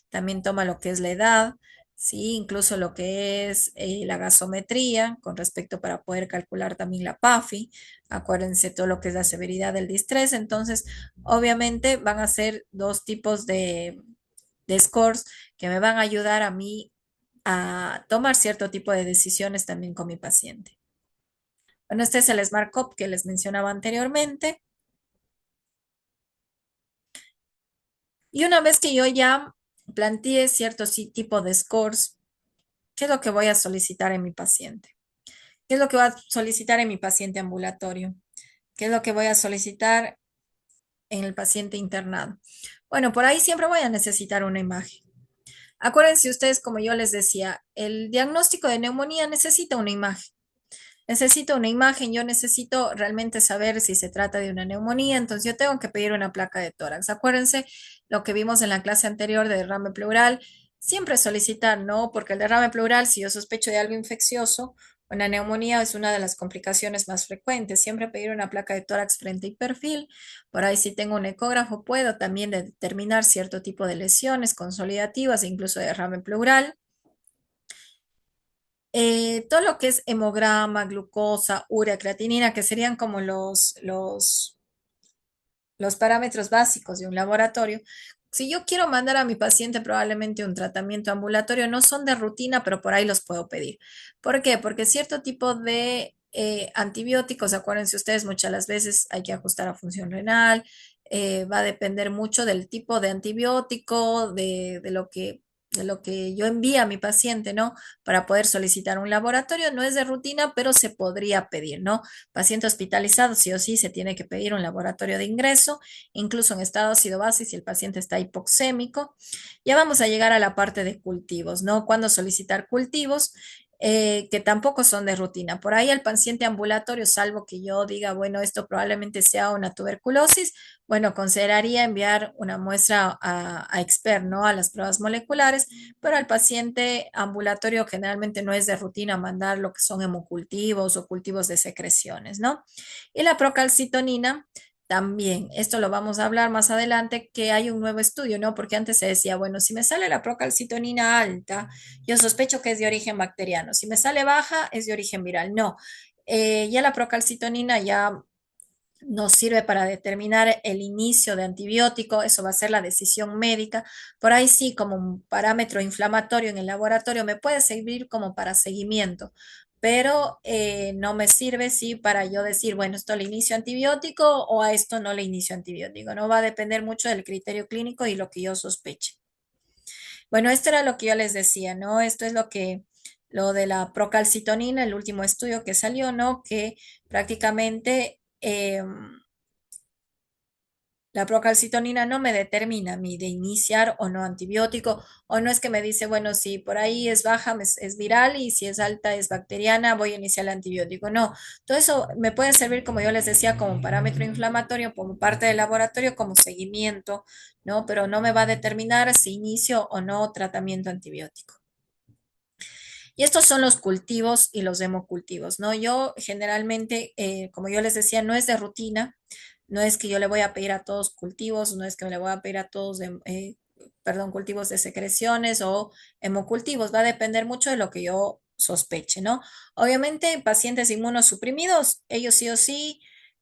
también toma lo que es la edad, sí, incluso lo que es la gasometría con respecto para poder calcular también la PAFI. Acuérdense todo lo que es la severidad del distrés. Entonces, obviamente van a ser dos tipos de scores que me van a ayudar a mí a tomar cierto tipo de decisiones también con mi paciente. Bueno, este es el Smart Cup que les mencionaba anteriormente. Y una vez que yo ya planteé cierto tipo de scores, ¿qué es lo que voy a solicitar en mi paciente? ¿Qué es lo que voy a solicitar en mi paciente ambulatorio? ¿Qué es lo que voy a solicitar en el paciente internado? Bueno, por ahí siempre voy a necesitar una imagen. Acuérdense ustedes, como yo les decía, el diagnóstico de neumonía necesita una imagen. Necesito una imagen, yo necesito realmente saber si se trata de una neumonía, entonces yo tengo que pedir una placa de tórax. Acuérdense lo que vimos en la clase anterior de derrame pleural, siempre solicitar, ¿no? Porque el derrame pleural, si yo sospecho de algo infeccioso, una neumonía es una de las complicaciones más frecuentes. Siempre pedir una placa de tórax frente y perfil. Por ahí si tengo un ecógrafo, puedo también determinar cierto tipo de lesiones consolidativas e incluso derrame pleural. Todo lo que es hemograma, glucosa, urea, creatinina, que serían como los parámetros básicos de un laboratorio. Si yo quiero mandar a mi paciente probablemente un tratamiento ambulatorio, no son de rutina, pero por ahí los puedo pedir. ¿Por qué? Porque cierto tipo de antibióticos, acuérdense ustedes, muchas las veces hay que ajustar a función renal, va a depender mucho del tipo de antibiótico, de lo que yo envíe a mi paciente, ¿no? Para poder solicitar un laboratorio. No es de rutina, pero se podría pedir, ¿no? Paciente hospitalizado, sí o sí, se tiene que pedir un laboratorio de ingreso, incluso en estado ácido base si el paciente está hipoxémico. Ya vamos a llegar a la parte de cultivos, ¿no? Cuándo solicitar cultivos, que tampoco son de rutina. Por ahí el paciente ambulatorio, salvo que yo diga, bueno, esto probablemente sea una tuberculosis, bueno, consideraría enviar una muestra a expert, ¿no? A las pruebas moleculares, pero al paciente ambulatorio generalmente no es de rutina mandar lo que son hemocultivos o cultivos de secreciones, ¿no? Y la procalcitonina también, esto lo vamos a hablar más adelante, que hay un nuevo estudio, ¿no? Porque antes se decía, bueno, si me sale la procalcitonina alta, yo sospecho que es de origen bacteriano. Si me sale baja, es de origen viral. No, ya la procalcitonina ya nos sirve para determinar el inicio de antibiótico, eso va a ser la decisión médica. Por ahí sí, como un parámetro inflamatorio en el laboratorio me puede servir como para seguimiento, pero no me sirve sí para yo decir, bueno, esto le inicio antibiótico o a esto no le inicio antibiótico. No va a depender mucho del criterio clínico y lo que yo sospeche. Bueno, esto era lo que yo les decía, ¿no? Esto es lo de la procalcitonina, el último estudio que salió, ¿no? Que prácticamente la procalcitonina no me determina a mí de iniciar o no antibiótico, o no es que me dice, bueno, si por ahí es baja es viral y si es alta es bacteriana, voy a iniciar el antibiótico. No, todo eso me puede servir, como yo les decía, como un parámetro inflamatorio, como parte del laboratorio, como seguimiento, ¿no? Pero no me va a determinar si inicio o no tratamiento antibiótico. Y estos son los cultivos y los hemocultivos, ¿no? Yo generalmente, como yo les decía, no es de rutina, no es que yo le voy a pedir a todos cultivos, no es que le voy a pedir a todos, perdón, cultivos de secreciones o hemocultivos, va a depender mucho de lo que yo sospeche, ¿no? Obviamente, pacientes inmunosuprimidos, ellos sí o sí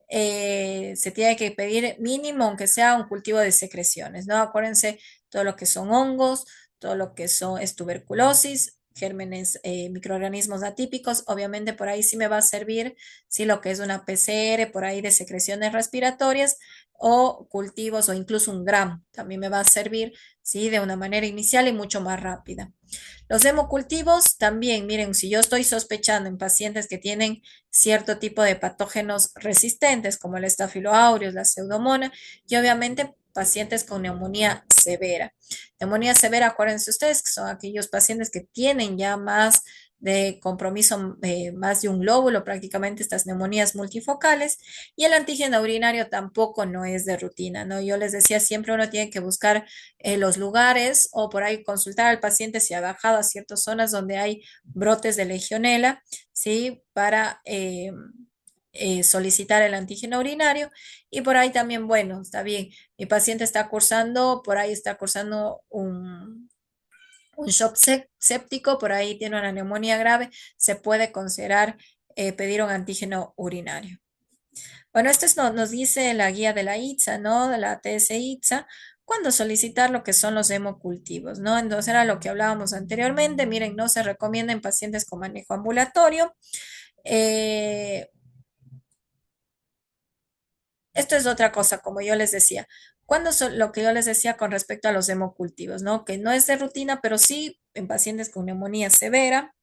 se tiene que pedir mínimo, aunque sea un cultivo de secreciones, ¿no? Acuérdense todo lo que son hongos, todo lo que es tuberculosis, gérmenes, microorganismos atípicos, obviamente por ahí sí me va a servir, sí, lo que es una PCR, por ahí de secreciones respiratorias o cultivos o incluso un gram, también me va a servir, sí, de una manera inicial y mucho más rápida. Los hemocultivos también, miren, si yo estoy sospechando en pacientes que tienen cierto tipo de patógenos resistentes, como el Staphylo aureus, la pseudomonas, y obviamente pacientes con neumonía severa. Neumonía severa, acuérdense ustedes que son aquellos pacientes que tienen ya más de compromiso, más de un lóbulo, prácticamente estas neumonías multifocales, y el antígeno urinario tampoco no es de rutina, ¿no? Yo les decía, siempre uno tiene que buscar los lugares o por ahí consultar al paciente si ha bajado a ciertas zonas donde hay brotes de legionela, ¿sí? Para solicitar el antígeno urinario y por ahí también, bueno, está bien, mi paciente está cursando, por ahí está cursando un shock séptico, por ahí tiene una neumonía grave, se puede considerar pedir un antígeno urinario. Bueno, esto nos dice la guía de la ITSA, ¿no? De la TS ITSA, cuando solicitar lo que son los hemocultivos, ¿no? Entonces era lo que hablábamos anteriormente. Miren, no se recomienda en pacientes con manejo ambulatorio. Eh, Esto es otra cosa, como yo les decía. Lo que yo les decía con respecto a los hemocultivos, ¿no? Que no es de rutina, pero sí en pacientes con neumonía severa.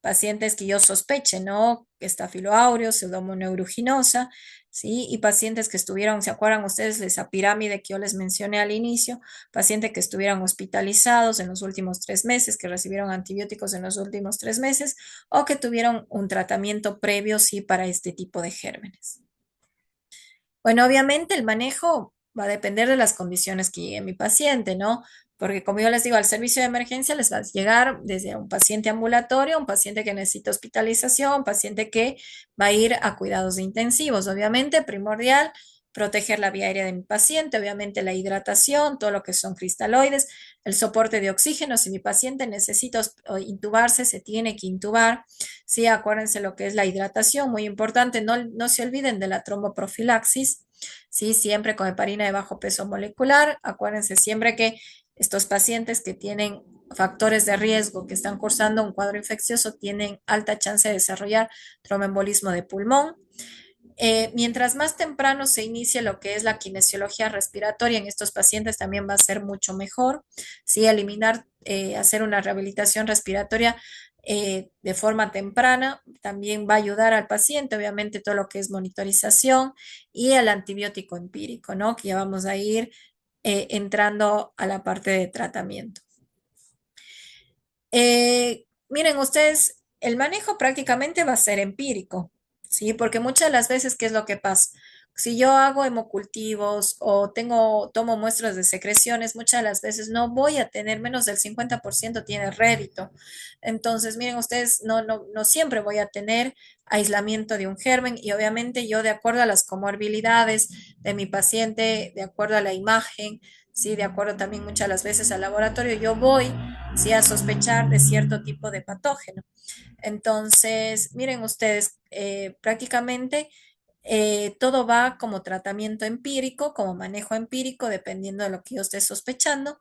pacientes que yo sospeche, ¿no? Estafilo aureus, Pseudomonas aeruginosa, ¿sí? Y pacientes que estuvieron, ¿se acuerdan ustedes de esa pirámide que yo les mencioné al inicio? Pacientes que estuvieron hospitalizados en los últimos 3 meses, que recibieron antibióticos en los últimos 3 meses o que tuvieron un tratamiento previo, sí, para este tipo de gérmenes. Bueno, obviamente el manejo va a depender de las condiciones que llegue mi paciente, ¿no? Porque como yo les digo, al servicio de emergencia les va a llegar desde un paciente ambulatorio, un paciente que necesita hospitalización, un paciente que va a ir a cuidados intensivos. Obviamente, primordial, proteger la vía aérea de mi paciente, obviamente la hidratación, todo lo que son cristaloides, el soporte de oxígeno. Si mi paciente necesita intubarse, se tiene que intubar. Sí, acuérdense lo que es la hidratación, muy importante. No se olviden de la tromboprofilaxis. Sí, siempre con heparina de bajo peso molecular. Acuérdense siempre que estos pacientes que tienen factores de riesgo, que están cursando un cuadro infeccioso, tienen alta chance de desarrollar tromboembolismo de pulmón. Mientras más temprano se inicie lo que es la kinesiología respiratoria en estos pacientes también va a ser mucho mejor. Sí, eliminar, hacer una rehabilitación respiratoria de forma temprana también va a ayudar al paciente, obviamente todo lo que es monitorización y el antibiótico empírico, ¿no? Que ya vamos a ir entrando a la parte de tratamiento. Miren ustedes, el manejo prácticamente va a ser empírico, ¿sí? Porque muchas de las veces, ¿qué es lo que pasa? Si yo hago hemocultivos o tomo muestras de secreciones, muchas de las veces no voy a tener menos del 50% tiene rédito. Entonces, miren ustedes, no siempre voy a tener aislamiento de un germen y obviamente yo de acuerdo a las comorbilidades de mi paciente, de acuerdo a la imagen, sí, de acuerdo también muchas de las veces al laboratorio, yo voy sí, a sospechar de cierto tipo de patógeno. Entonces, miren ustedes, prácticamente todo va como tratamiento empírico, como manejo empírico, dependiendo de lo que yo esté sospechando.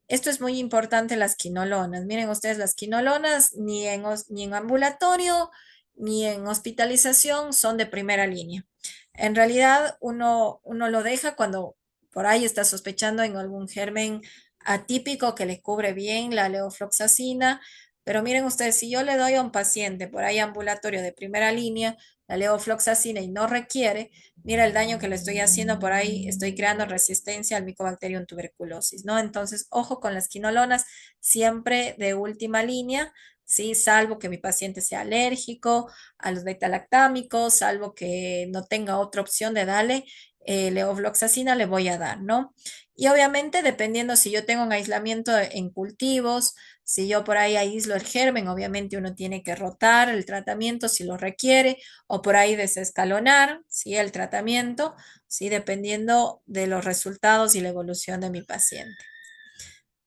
Esto es muy importante, las quinolonas. Miren ustedes, las quinolonas ni en ambulatorio ni en hospitalización son de primera línea. En realidad, uno lo deja cuando por ahí está sospechando en algún germen atípico que le cubre bien la levofloxacina. Pero miren ustedes, si yo le doy a un paciente por ahí ambulatorio de primera línea la levofloxacina y no requiere, mira el daño que le estoy haciendo por ahí, estoy creando resistencia al Mycobacterium tuberculosis, ¿no? Entonces, ojo con las quinolonas, siempre de última línea, ¿sí? Salvo que mi paciente sea alérgico a los beta-lactámicos, salvo que no tenga otra opción de darle levofloxacina, le voy a dar, ¿no? Y obviamente, dependiendo si yo tengo un aislamiento en cultivos, si yo por ahí aíslo el germen, obviamente uno tiene que rotar el tratamiento si lo requiere o por ahí desescalonar, ¿sí? El tratamiento, ¿sí? Dependiendo de los resultados y la evolución de mi paciente.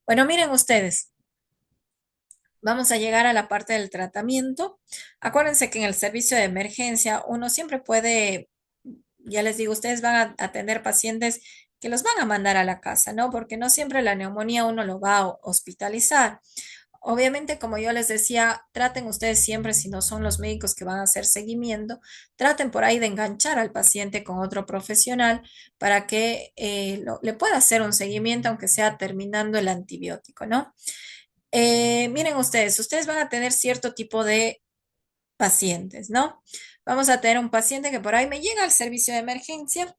Bueno, miren ustedes, vamos a llegar a la parte del tratamiento. Acuérdense que en el servicio de emergencia uno siempre puede, ya les digo, ustedes van a atender pacientes que los van a mandar a la casa, ¿no? Porque no siempre la neumonía uno lo va a hospitalizar. Obviamente, como yo les decía, traten ustedes siempre, si no son los médicos que van a hacer seguimiento, traten por ahí de enganchar al paciente con otro profesional para que le pueda hacer un seguimiento, aunque sea terminando el antibiótico, ¿no? Miren ustedes van a tener cierto tipo de pacientes, ¿no? Vamos a tener un paciente que por ahí me llega al servicio de emergencia,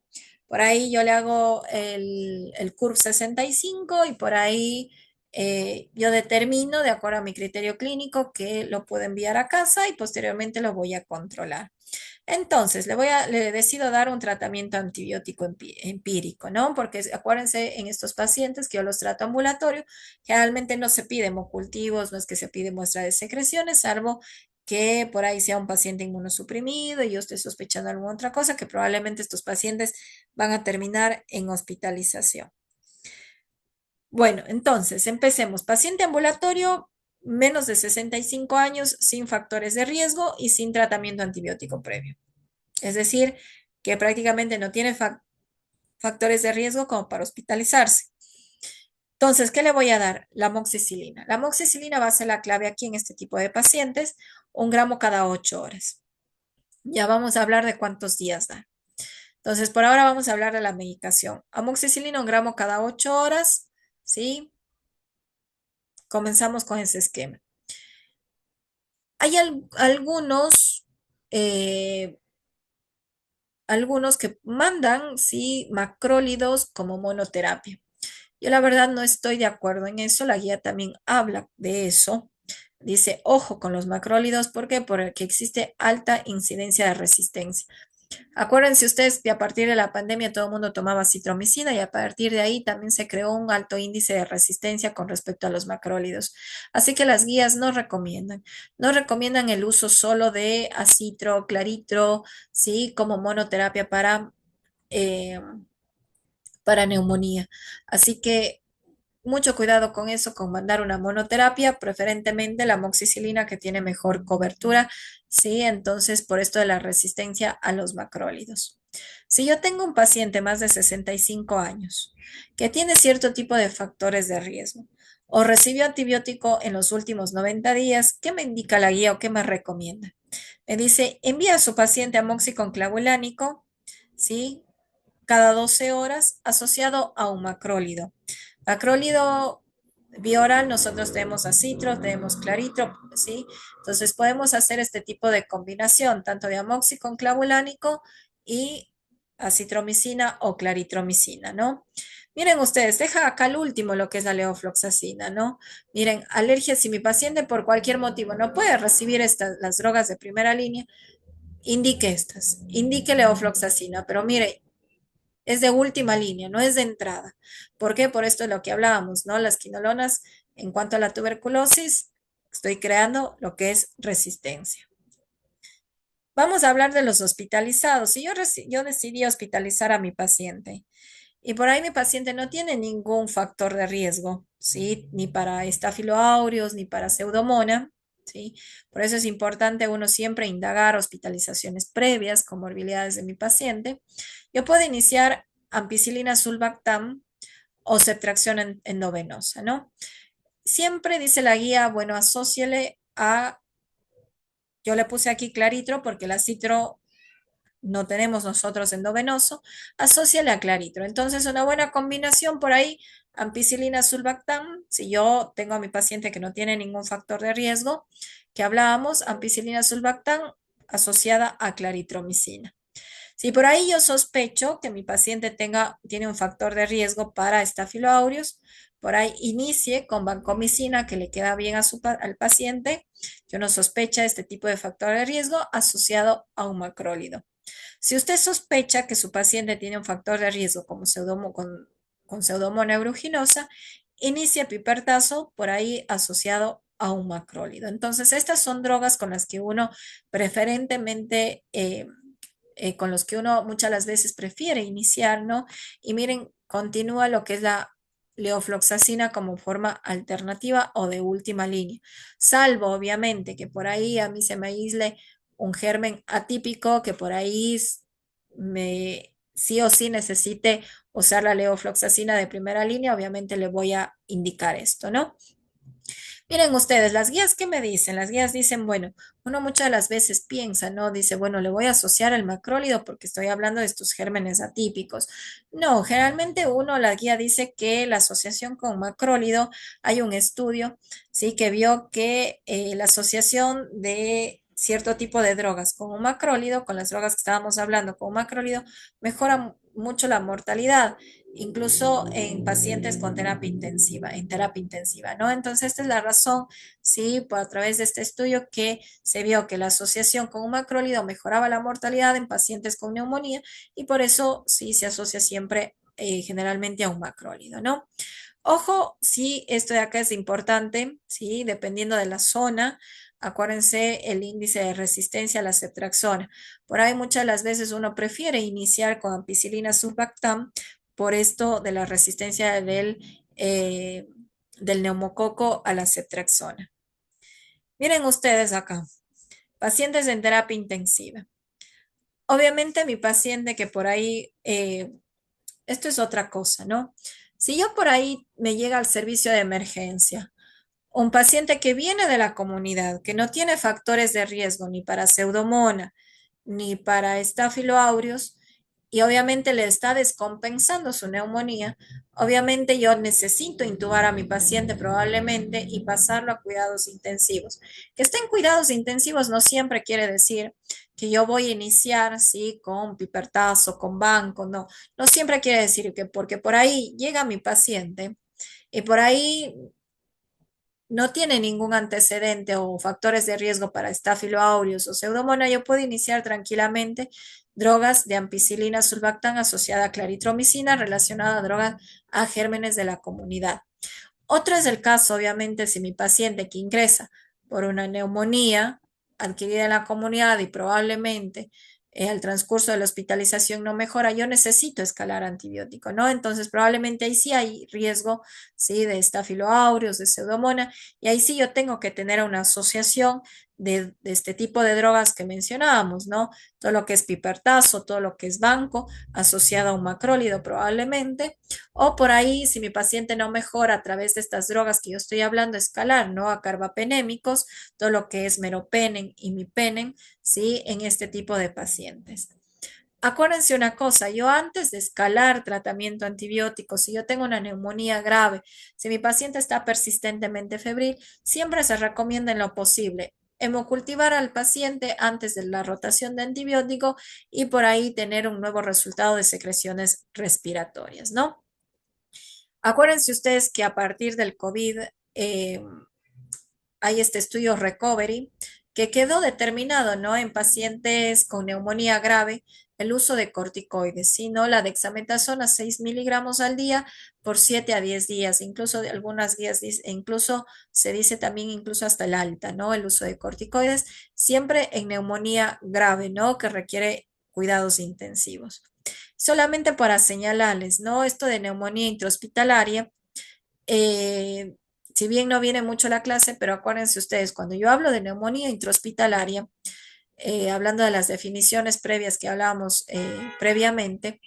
por ahí yo le hago el CURV 65 y por ahí yo determino, de acuerdo a mi criterio clínico, que lo puedo enviar a casa y posteriormente lo voy a controlar. Entonces, le decido dar un tratamiento antibiótico empírico, ¿no? Porque acuérdense, en estos pacientes que yo los trato ambulatorio, generalmente no se pide hemocultivos, no es que se pide muestra de secreciones, salvo que por ahí sea un paciente inmunosuprimido y yo esté sospechando alguna otra cosa, que probablemente estos pacientes van a terminar en hospitalización. Bueno, entonces, empecemos. Paciente ambulatorio, menos de 65 años, sin factores de riesgo y sin tratamiento antibiótico previo. Es decir, que prácticamente no tiene factores de riesgo como para hospitalizarse. Entonces, ¿qué le voy a dar? La amoxicilina. La amoxicilina va a ser la clave aquí en este tipo de pacientes, 1 gramo cada 8 horas. Ya vamos a hablar de cuántos días da. Entonces, por ahora vamos a hablar de la medicación. Amoxicilina, 1 gramo cada 8 horas, ¿sí? Comenzamos con ese esquema. Hay eh, algunos que mandan, sí, macrólidos como monoterapia. Yo la verdad no estoy de acuerdo en eso. La guía también habla de eso. Dice, ojo con los macrólidos. ¿Por qué? Porque existe alta incidencia de resistencia. Acuérdense ustedes que a partir de la pandemia todo el mundo tomaba citromicina y a partir de ahí también se creó un alto índice de resistencia con respecto a los macrólidos. Así que las guías no recomiendan el uso solo de acitro, claritro, sí, como monoterapia eh, para neumonía. Así que mucho cuidado con eso, con mandar una monoterapia, preferentemente la amoxicilina que tiene mejor cobertura, ¿sí? Entonces, por esto de la resistencia a los macrólidos. Si yo tengo un paciente más de 65 años que tiene cierto tipo de factores de riesgo o recibió antibiótico en los últimos 90 días, ¿qué me indica la guía o qué me recomienda? Me dice, envía a su paciente amoxicillin clavulánico, ¿sí? Cada 12 horas asociado a un macrólido. Macrólido bioral, nosotros tenemos acitro, tenemos claritro, ¿sí? Entonces podemos hacer este tipo de combinación, tanto de amoxicillin clavulánico y acitromicina o claritromicina, ¿no? Miren ustedes, deja acá el último lo que es la levofloxacina, ¿no? Miren, alergia, si mi paciente por cualquier motivo no puede recibir las drogas de primera línea, indique estas, indique levofloxacina, pero mire, es de última línea, no es de entrada. ¿Por qué? Por esto es lo que hablábamos, ¿no? Las quinolonas, en cuanto a la tuberculosis, estoy creando lo que es resistencia. Vamos a hablar de los hospitalizados. Si yo decidí hospitalizar a mi paciente y por ahí mi paciente no tiene ningún factor de riesgo, ¿sí? Ni para Staphylo aureus, ni para Pseudomonas, ¿sí? Por eso es importante uno siempre indagar hospitalizaciones previas, comorbilidades de mi paciente. Yo puedo iniciar ampicilina sulbactam o cetración endovenosa, ¿no? Siempre dice la guía, bueno, asóciele a, yo le puse aquí claritro porque el acitro no tenemos nosotros endovenoso, asóciale a claritro. Entonces, una buena combinación por ahí, ampicilina sulbactam, si yo tengo a mi paciente que no tiene ningún factor de riesgo, que hablábamos, ampicilina sulbactam asociada a claritromicina. Si por ahí yo sospecho que mi paciente tiene un factor de riesgo para Staphylo aureus, por ahí inicie con vancomicina que le queda bien al paciente. Yo no sospecha este tipo de factor de riesgo asociado a un macrólido. Si usted sospecha que su paciente tiene un factor de riesgo como con Pseudomonas aeruginosa, inicie pipertazo por ahí asociado a un macrólido. Entonces, estas son drogas con las que uno preferentemente con los que uno muchas las veces prefiere iniciar, ¿no? Y miren, continúa lo que es la leofloxacina como forma alternativa o de última línea, salvo obviamente que por ahí a mí se me aísle un germen atípico que por ahí me sí o sí necesite usar la leofloxacina de primera línea, obviamente le voy a indicar esto, ¿no? Miren ustedes, las guías, ¿qué me dicen? Las guías dicen, bueno, uno muchas de las veces piensa, ¿no? Dice, bueno, le voy a asociar el macrólido porque estoy hablando de estos gérmenes atípicos. No, generalmente la guía dice que la asociación con macrólido, hay un estudio, sí, que vio que la asociación de cierto tipo de drogas con un macrólido, con las drogas que estábamos hablando con un macrólido, mejora mucho la mortalidad incluso en pacientes con terapia intensiva, ¿no? Entonces, esta es la razón, sí, a través de este estudio que se vio que la asociación con un macrólido mejoraba la mortalidad en pacientes con neumonía y por eso sí se asocia siempre generalmente a un macrólido, ¿no? Ojo, sí, esto de acá es importante, sí, dependiendo de la zona. Acuérdense el índice de resistencia a la ceftriaxona. Por ahí muchas de las veces uno prefiere iniciar con ampicilina sulbactam por esto de la resistencia del neumococo a la ceftriaxona. Miren ustedes acá, pacientes en terapia intensiva. Obviamente mi paciente que por ahí, esto es otra cosa, ¿no? Si yo por ahí me llega al servicio de emergencia, un paciente que viene de la comunidad, que no tiene factores de riesgo ni para pseudomonas ni para Staphylo aureus, y obviamente le está descompensando su neumonía, obviamente yo necesito intubar a mi paciente probablemente y pasarlo a cuidados intensivos. Que esté en cuidados intensivos no siempre quiere decir que yo voy a iniciar, sí, con pipertazo, con banco, no, no siempre quiere decir que porque por ahí llega mi paciente y por ahí no tiene ningún antecedente o factores de riesgo para Staphylo aureus o Pseudomonas, yo puedo iniciar tranquilamente drogas de ampicilina sulbactam asociada a claritromicina relacionada a drogas a gérmenes de la comunidad. Otro es el caso, obviamente, si mi paciente que ingresa por una neumonía adquirida en la comunidad y probablemente al transcurso de la hospitalización no mejora, yo necesito escalar antibiótico, ¿no? Entonces, probablemente ahí sí hay riesgo, ¿sí? De Staphylo aureus, de Pseudomonas, y ahí sí yo tengo que tener una asociación de este tipo de drogas que mencionábamos, ¿no? Todo lo que es pipertazo, todo lo que es banco, asociado a un macrólido probablemente, o por ahí, si mi paciente no mejora a través de estas drogas que yo estoy hablando, escalar, ¿no? A carbapenémicos, todo lo que es meropenem y mipenem, ¿sí? En este tipo de pacientes. Acuérdense una cosa, yo antes de escalar tratamiento antibiótico, si yo tengo una neumonía grave, si mi paciente está persistentemente febril, siempre se recomienda en lo posible hemocultivar al paciente antes de la rotación de antibiótico y por ahí tener un nuevo resultado de secreciones respiratorias, ¿no? Acuérdense ustedes que a partir del COVID eh, hay este estudio Recovery que quedó determinado, ¿no? En pacientes con neumonía grave, el uso de corticoides, sino la dexametasona 6 miligramos al día por 7 a 10 días, incluso de algunas guías, incluso se dice también incluso hasta el alta, ¿no? El uso de corticoides, siempre en neumonía grave, ¿no? Que requiere cuidados intensivos. Solamente para señalarles, ¿no? Esto de neumonía intrahospitalaria, eh, si bien no viene mucho a la clase, pero acuérdense ustedes, cuando yo hablo de neumonía intrahospitalaria, hablando de las definiciones previas que hablábamos previamente,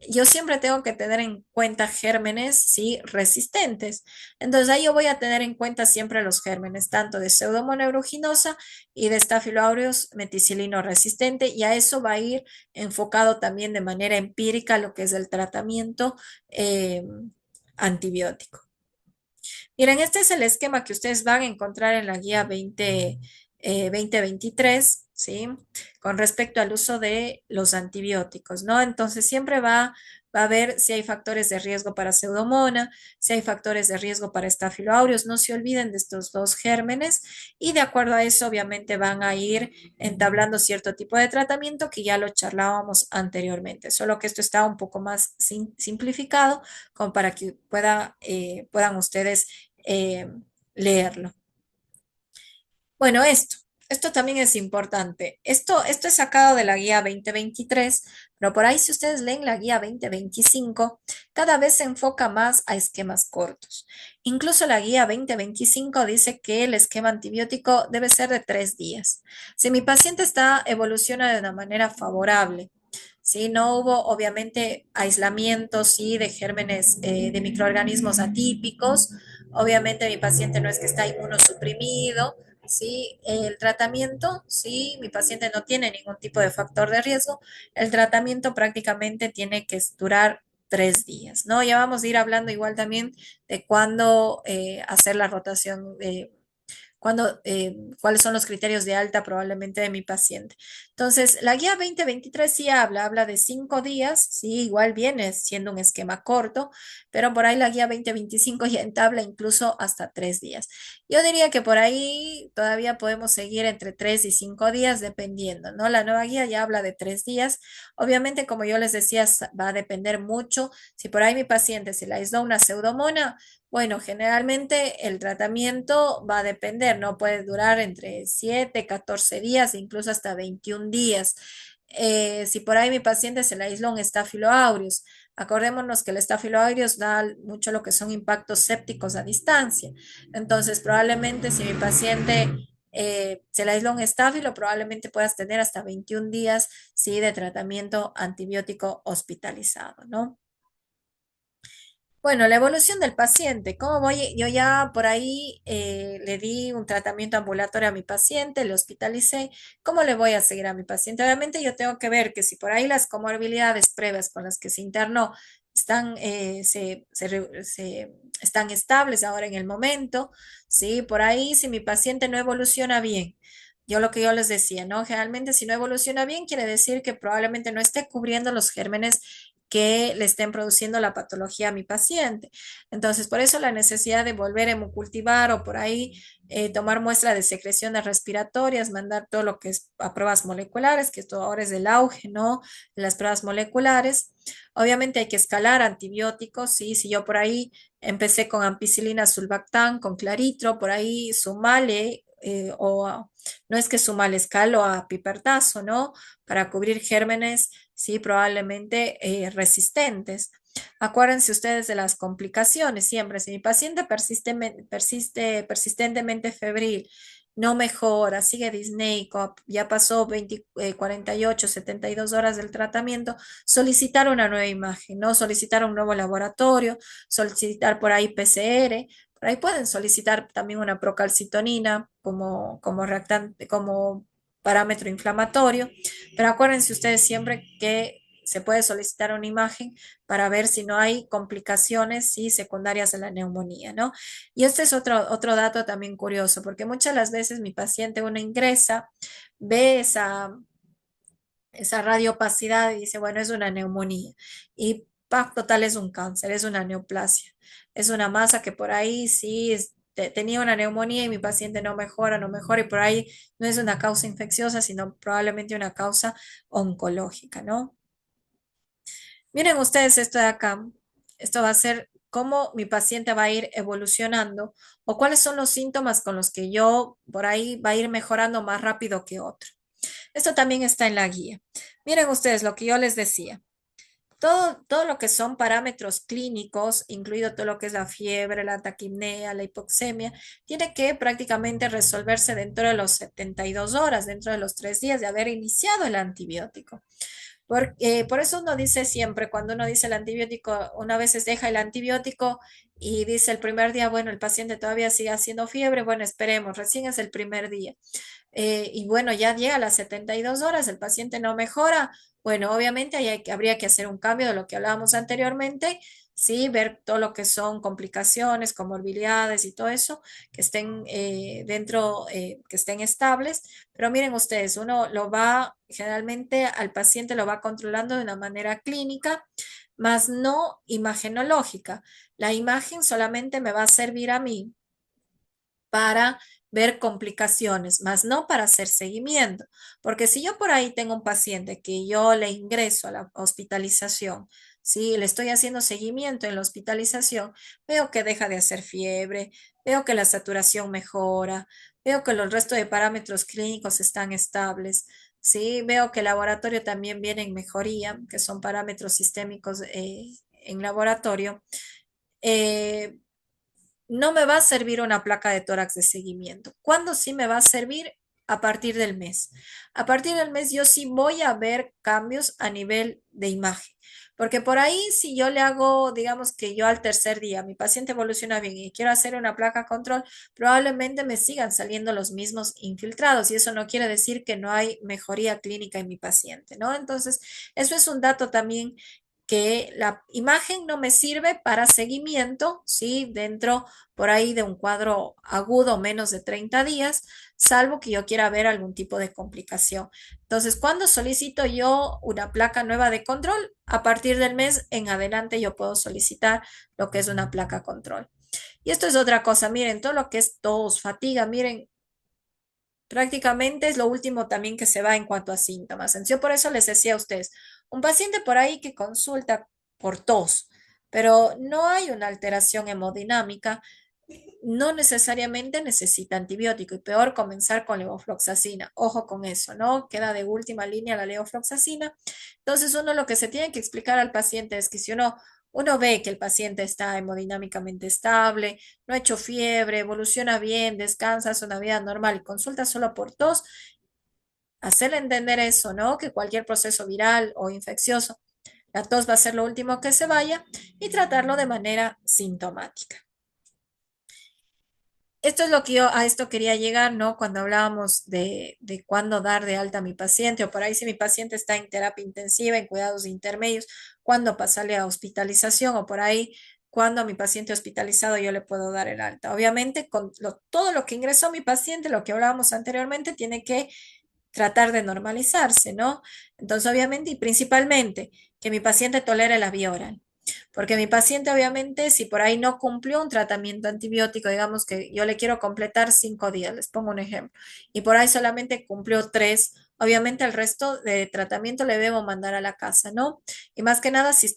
yo siempre tengo que tener en cuenta gérmenes, sí, resistentes. Entonces ahí yo voy a tener en cuenta siempre los gérmenes, tanto de Pseudomonas aeruginosa y de Staphylo aureus meticilino resistente, y a eso va a ir enfocado también de manera empírica lo que es el tratamiento eh, antibiótico. Miren, este es el esquema que ustedes van a encontrar en la guía 2023, ¿sí? Con respecto al uso de los antibióticos, ¿no? Entonces siempre va a ver si hay factores de riesgo para Pseudomonas, si hay factores de riesgo para Staphylo aureus. No se olviden de estos dos gérmenes y de acuerdo a eso obviamente van a ir entablando cierto tipo de tratamiento que ya lo charlábamos anteriormente, solo que esto está un poco más simplificado como para que puedan ustedes eh, leerlo. Bueno, esto también es importante. Esto es sacado de la guía 2023, pero por ahí si ustedes leen la guía 2025, cada vez se enfoca más a esquemas cortos. Incluso la guía 2025 dice que el esquema antibiótico debe ser de 3 días. Si mi paciente evoluciona de una manera favorable, si no hubo obviamente aislamiento, sí, de gérmenes, de microorganismos atípicos, obviamente mi paciente no es que está inmunosuprimido, ¿sí? El tratamiento, sí, mi paciente no tiene ningún tipo de factor de riesgo, el tratamiento prácticamente tiene que durar 3 días, ¿no? Ya vamos a ir hablando igual también de cuándo hacer la rotación de cuáles son los criterios de alta probablemente de mi paciente. Entonces, la guía 2023 sí habla de 5 días, sí, igual viene siendo un esquema corto, pero por ahí la guía 2025 ya entabla incluso hasta 3 días. Yo diría que por ahí todavía podemos seguir entre 3 y 5 días, dependiendo, ¿no? La nueva guía ya habla de 3 días. Obviamente, como yo les decía, va a depender mucho. Si por ahí mi paciente se le aisló una pseudomona, bueno, generalmente el tratamiento va a depender, ¿no? Puede durar entre 7, 14 días, incluso hasta 21 días. Si por ahí mi paciente se le aisló un Staphylo aureus, acordémonos que el Staphylo aureus da mucho lo que son impactos sépticos a distancia. Entonces, probablemente si mi paciente se le aisló un estáfilo, probablemente puedas tener hasta 21 días, sí, de tratamiento antibiótico hospitalizado, ¿no? Bueno, la evolución del paciente. ¿Cómo voy? Yo ya por ahí le di un tratamiento ambulatorio a mi paciente, le hospitalicé. ¿Cómo le voy a seguir a mi paciente? Obviamente yo tengo que ver que si por ahí las comorbilidades previas con las que se internó están, están estables ahora en el momento, ¿sí? Por ahí si mi paciente no evoluciona bien. Yo lo que yo les decía, ¿no? Generalmente si no evoluciona bien quiere decir que probablemente no esté cubriendo los gérmenes que le estén produciendo la patología a mi paciente. Entonces, por eso la necesidad de volver a hemocultivar o por ahí tomar muestra de secreciones respiratorias, mandar todo lo que es a pruebas moleculares, que esto ahora es del auge, ¿no? Las pruebas moleculares. Obviamente hay que escalar antibióticos, ¿sí? Si yo por ahí empecé con ampicilina sulbactam, con claritro, por ahí sumale, no es que sumale, escalo a pipertazo, ¿no? Para cubrir gérmenes sí, probablemente resistentes. Acuérdense ustedes de las complicaciones siempre. Si mi paciente persistentemente febril, no mejora, sigue disneico, ya pasó 20, 48, 72 horas del tratamiento, solicitar una nueva imagen, ¿no? Solicitar un nuevo laboratorio, solicitar por ahí PCR, por ahí pueden solicitar también una procalcitonina como reactante, como parámetro inflamatorio. Pero acuérdense ustedes siempre que se puede solicitar una imagen para ver si no hay complicaciones ¿sí? secundarias de la neumonía, ¿no? Y este es otro dato también curioso, porque muchas de las veces mi paciente uno ingresa, ve esa radiopacidad y dice, bueno, es una neumonía. Y ¡pac! Total es un cáncer, es una neoplasia. Es una masa que por ahí sí tenía una neumonía y mi paciente no mejora, no mejora, y por ahí no es una causa infecciosa, sino probablemente una causa oncológica, ¿no? Miren ustedes esto de acá. Esto va a ser cómo mi paciente va a ir evolucionando o cuáles son los síntomas con los que yo por ahí va a ir mejorando más rápido que otro. Esto también está en la guía. Miren ustedes lo que yo les decía. Todo lo que son parámetros clínicos, incluido todo lo que es la fiebre, la taquipnea, la hipoxemia, tiene que prácticamente resolverse dentro de los 72 horas, dentro de los 3 días de haber iniciado el antibiótico. Por eso uno dice siempre, cuando uno dice el antibiótico, una vez deja el antibiótico y dice el primer día, bueno, el paciente todavía sigue haciendo fiebre, bueno, esperemos, recién es el primer día. Y bueno, ya llega a las 72 horas, el paciente no mejora, bueno, obviamente ahí habría que hacer un cambio de lo que hablábamos anteriormente, sí, ver todo lo que son complicaciones, comorbilidades y todo eso, que estén que estén estables. Pero miren ustedes, uno lo va, generalmente al paciente lo va controlando de una manera clínica, más no imagenológica. La imagen solamente me va a servir a mí para ver complicaciones, más no para hacer seguimiento. Porque si yo por ahí tengo un paciente que yo le ingreso a la hospitalización, si le estoy haciendo seguimiento en la hospitalización, veo que deja de hacer fiebre, veo que la saturación mejora, veo que los restos de parámetros clínicos están estables. Sí, veo que el laboratorio también viene en mejoría, que son parámetros sistémicos en laboratorio. Eh, no me va a servir una placa de tórax de seguimiento. ¿Cuándo sí me va a servir? A partir del mes. A partir del mes yo sí voy a ver cambios a nivel de imagen. Porque por ahí si yo le hago, digamos que yo al tercer día, mi paciente evoluciona bien y quiero hacer una placa control, probablemente me sigan saliendo los mismos infiltrados y eso no quiere decir que no hay mejoría clínica en mi paciente, ¿no? Entonces, eso es un dato también que la imagen no me sirve para seguimiento, ¿sí? Dentro por ahí de un cuadro agudo menos de 30 días, salvo que yo quiera ver algún tipo de complicación. Entonces, cuando solicito yo una placa nueva de control? A partir del mes en adelante yo puedo solicitar lo que es una placa control. Y esto es otra cosa, miren, todo lo que es tos, fatiga, miren, prácticamente es lo último también que se va en cuanto a síntomas. Yo por eso les decía a ustedes, un paciente por ahí que consulta por tos, pero no hay una alteración hemodinámica, no necesariamente necesita antibiótico y peor comenzar con levofloxacina. Ojo con eso, ¿no? Queda de última línea la levofloxacina. Entonces uno lo que se tiene que explicar al paciente es que si uno ve que el paciente está hemodinámicamente estable, no ha hecho fiebre, evoluciona bien, descansa, hace una vida normal y consulta solo por tos, hacerle entender eso, ¿no? Que cualquier proceso viral o infeccioso La tos va a ser lo último que se vaya y tratarlo de manera sintomática. Esto es lo que yo a esto quería llegar, ¿no? Cuando hablábamos de cuándo dar de alta a mi paciente, o por ahí si mi paciente está en terapia intensiva, en cuidados intermedios, cuándo pasarle a hospitalización, o por ahí cuándo a mi paciente hospitalizado yo le puedo dar el alta. Obviamente, todo lo que ingresó mi paciente, lo que hablábamos anteriormente, tiene que tratar de normalizarse, ¿no? Entonces, obviamente, y principalmente, que mi paciente tolere la vía oral. Porque mi paciente, obviamente, si por ahí no cumplió un tratamiento antibiótico, digamos que yo le quiero completar 5 días, les pongo un ejemplo, y por ahí solamente cumplió 3, obviamente el resto de tratamiento le debo mandar a la casa, ¿no? Y más que nada, si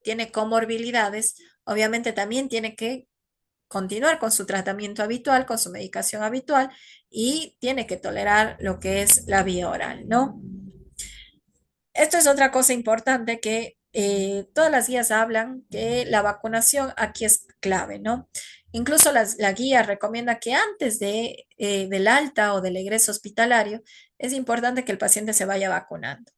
tiene comorbilidades, obviamente también tiene que continuar con su tratamiento habitual, con su medicación habitual y tiene que tolerar lo que es la vía oral, ¿no? Esto es otra cosa importante que todas las guías hablan que la vacunación aquí es clave, ¿no? Incluso la guía recomienda que antes del alta o del egreso hospitalario es importante que el paciente se vaya vacunando.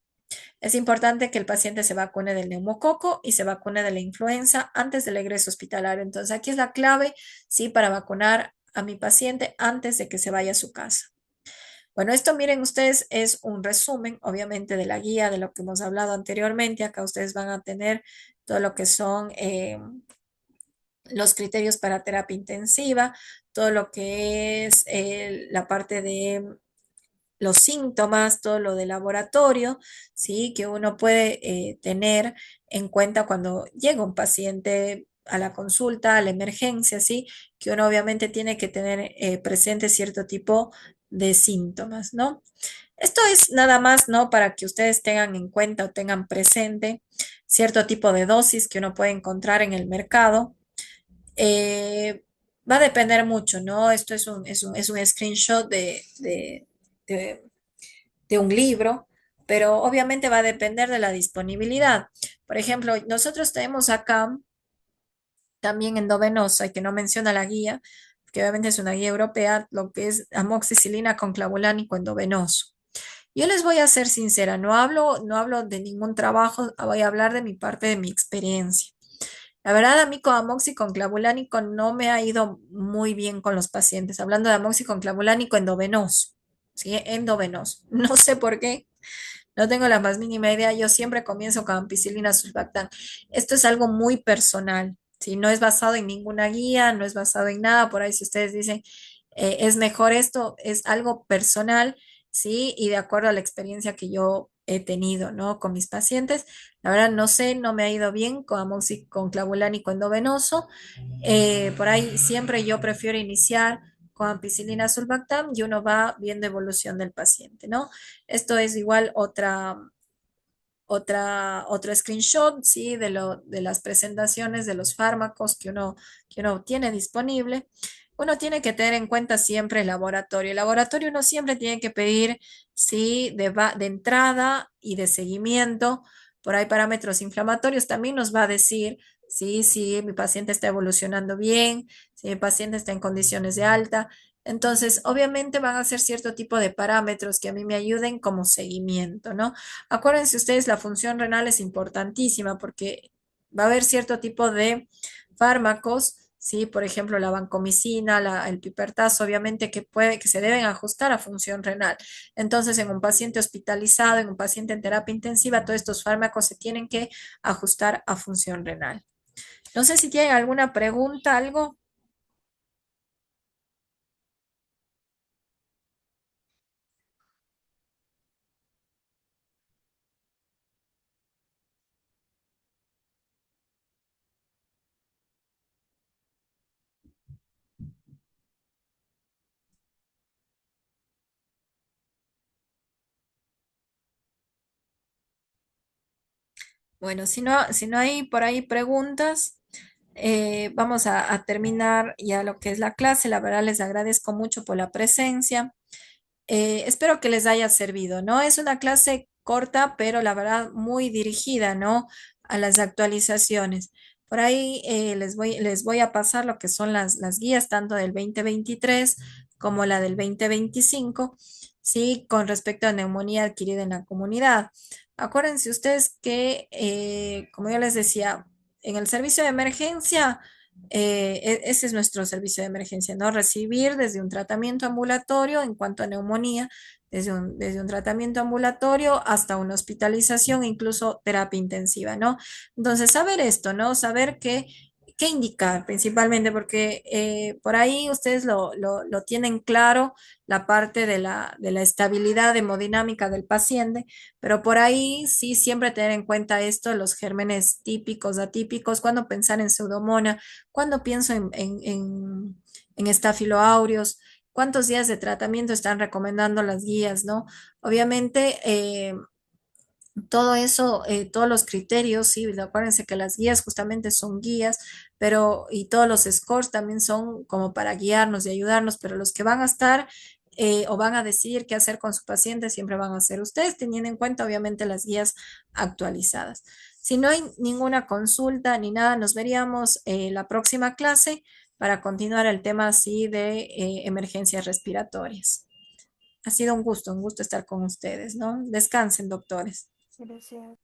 Es importante que el paciente se vacune del neumococo y se vacune de la influenza antes del egreso hospitalario. Entonces, aquí es la clave, sí, para vacunar a mi paciente antes de que se vaya a su casa. Bueno, esto miren ustedes es un resumen, obviamente, de la guía, de lo que hemos hablado anteriormente. Acá ustedes van a tener todo lo que son los criterios para terapia intensiva, todo lo que es la parte de los síntomas, todo lo de laboratorio, ¿sí? Que uno puede tener en cuenta cuando llega un paciente a la consulta, a la emergencia, ¿sí? Que uno obviamente tiene que tener presente cierto tipo de síntomas, ¿no? Esto es nada más, ¿no? Para que ustedes tengan en cuenta o tengan presente cierto tipo de dosis que uno puede encontrar en el mercado. Va a depender mucho, ¿no? Esto es un screenshot de de un libro, pero obviamente va a depender de la disponibilidad. Por ejemplo, nosotros tenemos acá también endovenosa, y que no menciona la guía, que obviamente es una guía europea, lo que es amoxicilina con clavulánico endovenoso. Yo les voy a ser sincera, no hablo de ningún trabajo, voy a hablar de mi parte de mi experiencia. La verdad, a mí con amoxi con clavulánico no me ha ido muy bien con los pacientes, hablando de amoxi con clavulánico endovenoso, ¿sí? Endovenoso. No sé por qué, no tengo la más mínima idea. Yo siempre comienzo con ampicilina sulfactam. Esto es algo muy personal, ¿sí? No es basado en ninguna guía, no es basado en nada. Por ahí si ustedes dicen, es mejor esto, es algo personal, ¿sí? Y de acuerdo a la experiencia que yo he tenido, ¿no? Con mis pacientes. La verdad, no sé, no me ha ido bien con amoxi con clavulánico endovenoso. Por ahí siempre yo prefiero iniciar con ampicilina sulfactam y uno va viendo evolución del paciente, ¿no? Esto es igual otro screenshot, ¿sí? De las presentaciones de los fármacos que uno tiene disponible. Uno tiene que tener en cuenta siempre el laboratorio. El laboratorio uno siempre tiene que pedir, ¿sí? De entrada y de seguimiento. Por ahí parámetros inflamatorios también nos va a decir, ¿sí? Si mi paciente está evolucionando bien, si mi paciente está en condiciones de alta. Entonces, obviamente van a ser cierto tipo de parámetros que a mí me ayuden como seguimiento, ¿no? Acuérdense ustedes, la función renal es importantísima porque va a haber cierto tipo de fármacos, ¿sí? Por ejemplo, la vancomicina, el pipertazo, obviamente que se deben ajustar a función renal. Entonces, en un paciente hospitalizado, en un paciente en terapia intensiva, todos estos fármacos se tienen que ajustar a función renal. No sé si tienen alguna pregunta, algo. Bueno, si no hay por ahí preguntas, vamos a terminar ya lo que es la clase. La verdad, les agradezco mucho por la presencia. Espero que les haya servido, ¿no? Es una clase corta, pero la verdad muy dirigida, ¿no? A las actualizaciones. Por ahí les voy a pasar lo que son las guías, tanto del 2023 como la del 2025, ¿sí? Con respecto a neumonía adquirida en la comunidad. Acuérdense ustedes que, como yo les decía, en el servicio de emergencia, ese es nuestro servicio de emergencia, ¿no? Recibir desde un tratamiento ambulatorio en cuanto a neumonía, desde un tratamiento ambulatorio hasta una hospitalización, incluso terapia intensiva, ¿no? Entonces, saber esto, ¿no? Saber qué indicar principalmente, porque por ahí ustedes lo tienen claro, la parte de la estabilidad hemodinámica del paciente, pero por ahí sí siempre tener en cuenta esto, los gérmenes típicos, atípicos, cuando pensar en pseudomonas, cuando pienso en Staphylo aureus, cuántos días de tratamiento están recomendando las guías, ¿no? Obviamente, todo eso, todos los criterios, sí, acuérdense que las guías justamente son guías, pero y todos los scores también son como para guiarnos y ayudarnos, pero los que van a estar o van a decidir qué hacer con su paciente siempre van a ser ustedes, teniendo en cuenta obviamente las guías actualizadas. Si no hay ninguna consulta ni nada, nos veríamos la próxima clase para continuar el tema así de emergencias respiratorias. Ha sido un gusto estar con ustedes, ¿no? Descansen, doctores. Gracias.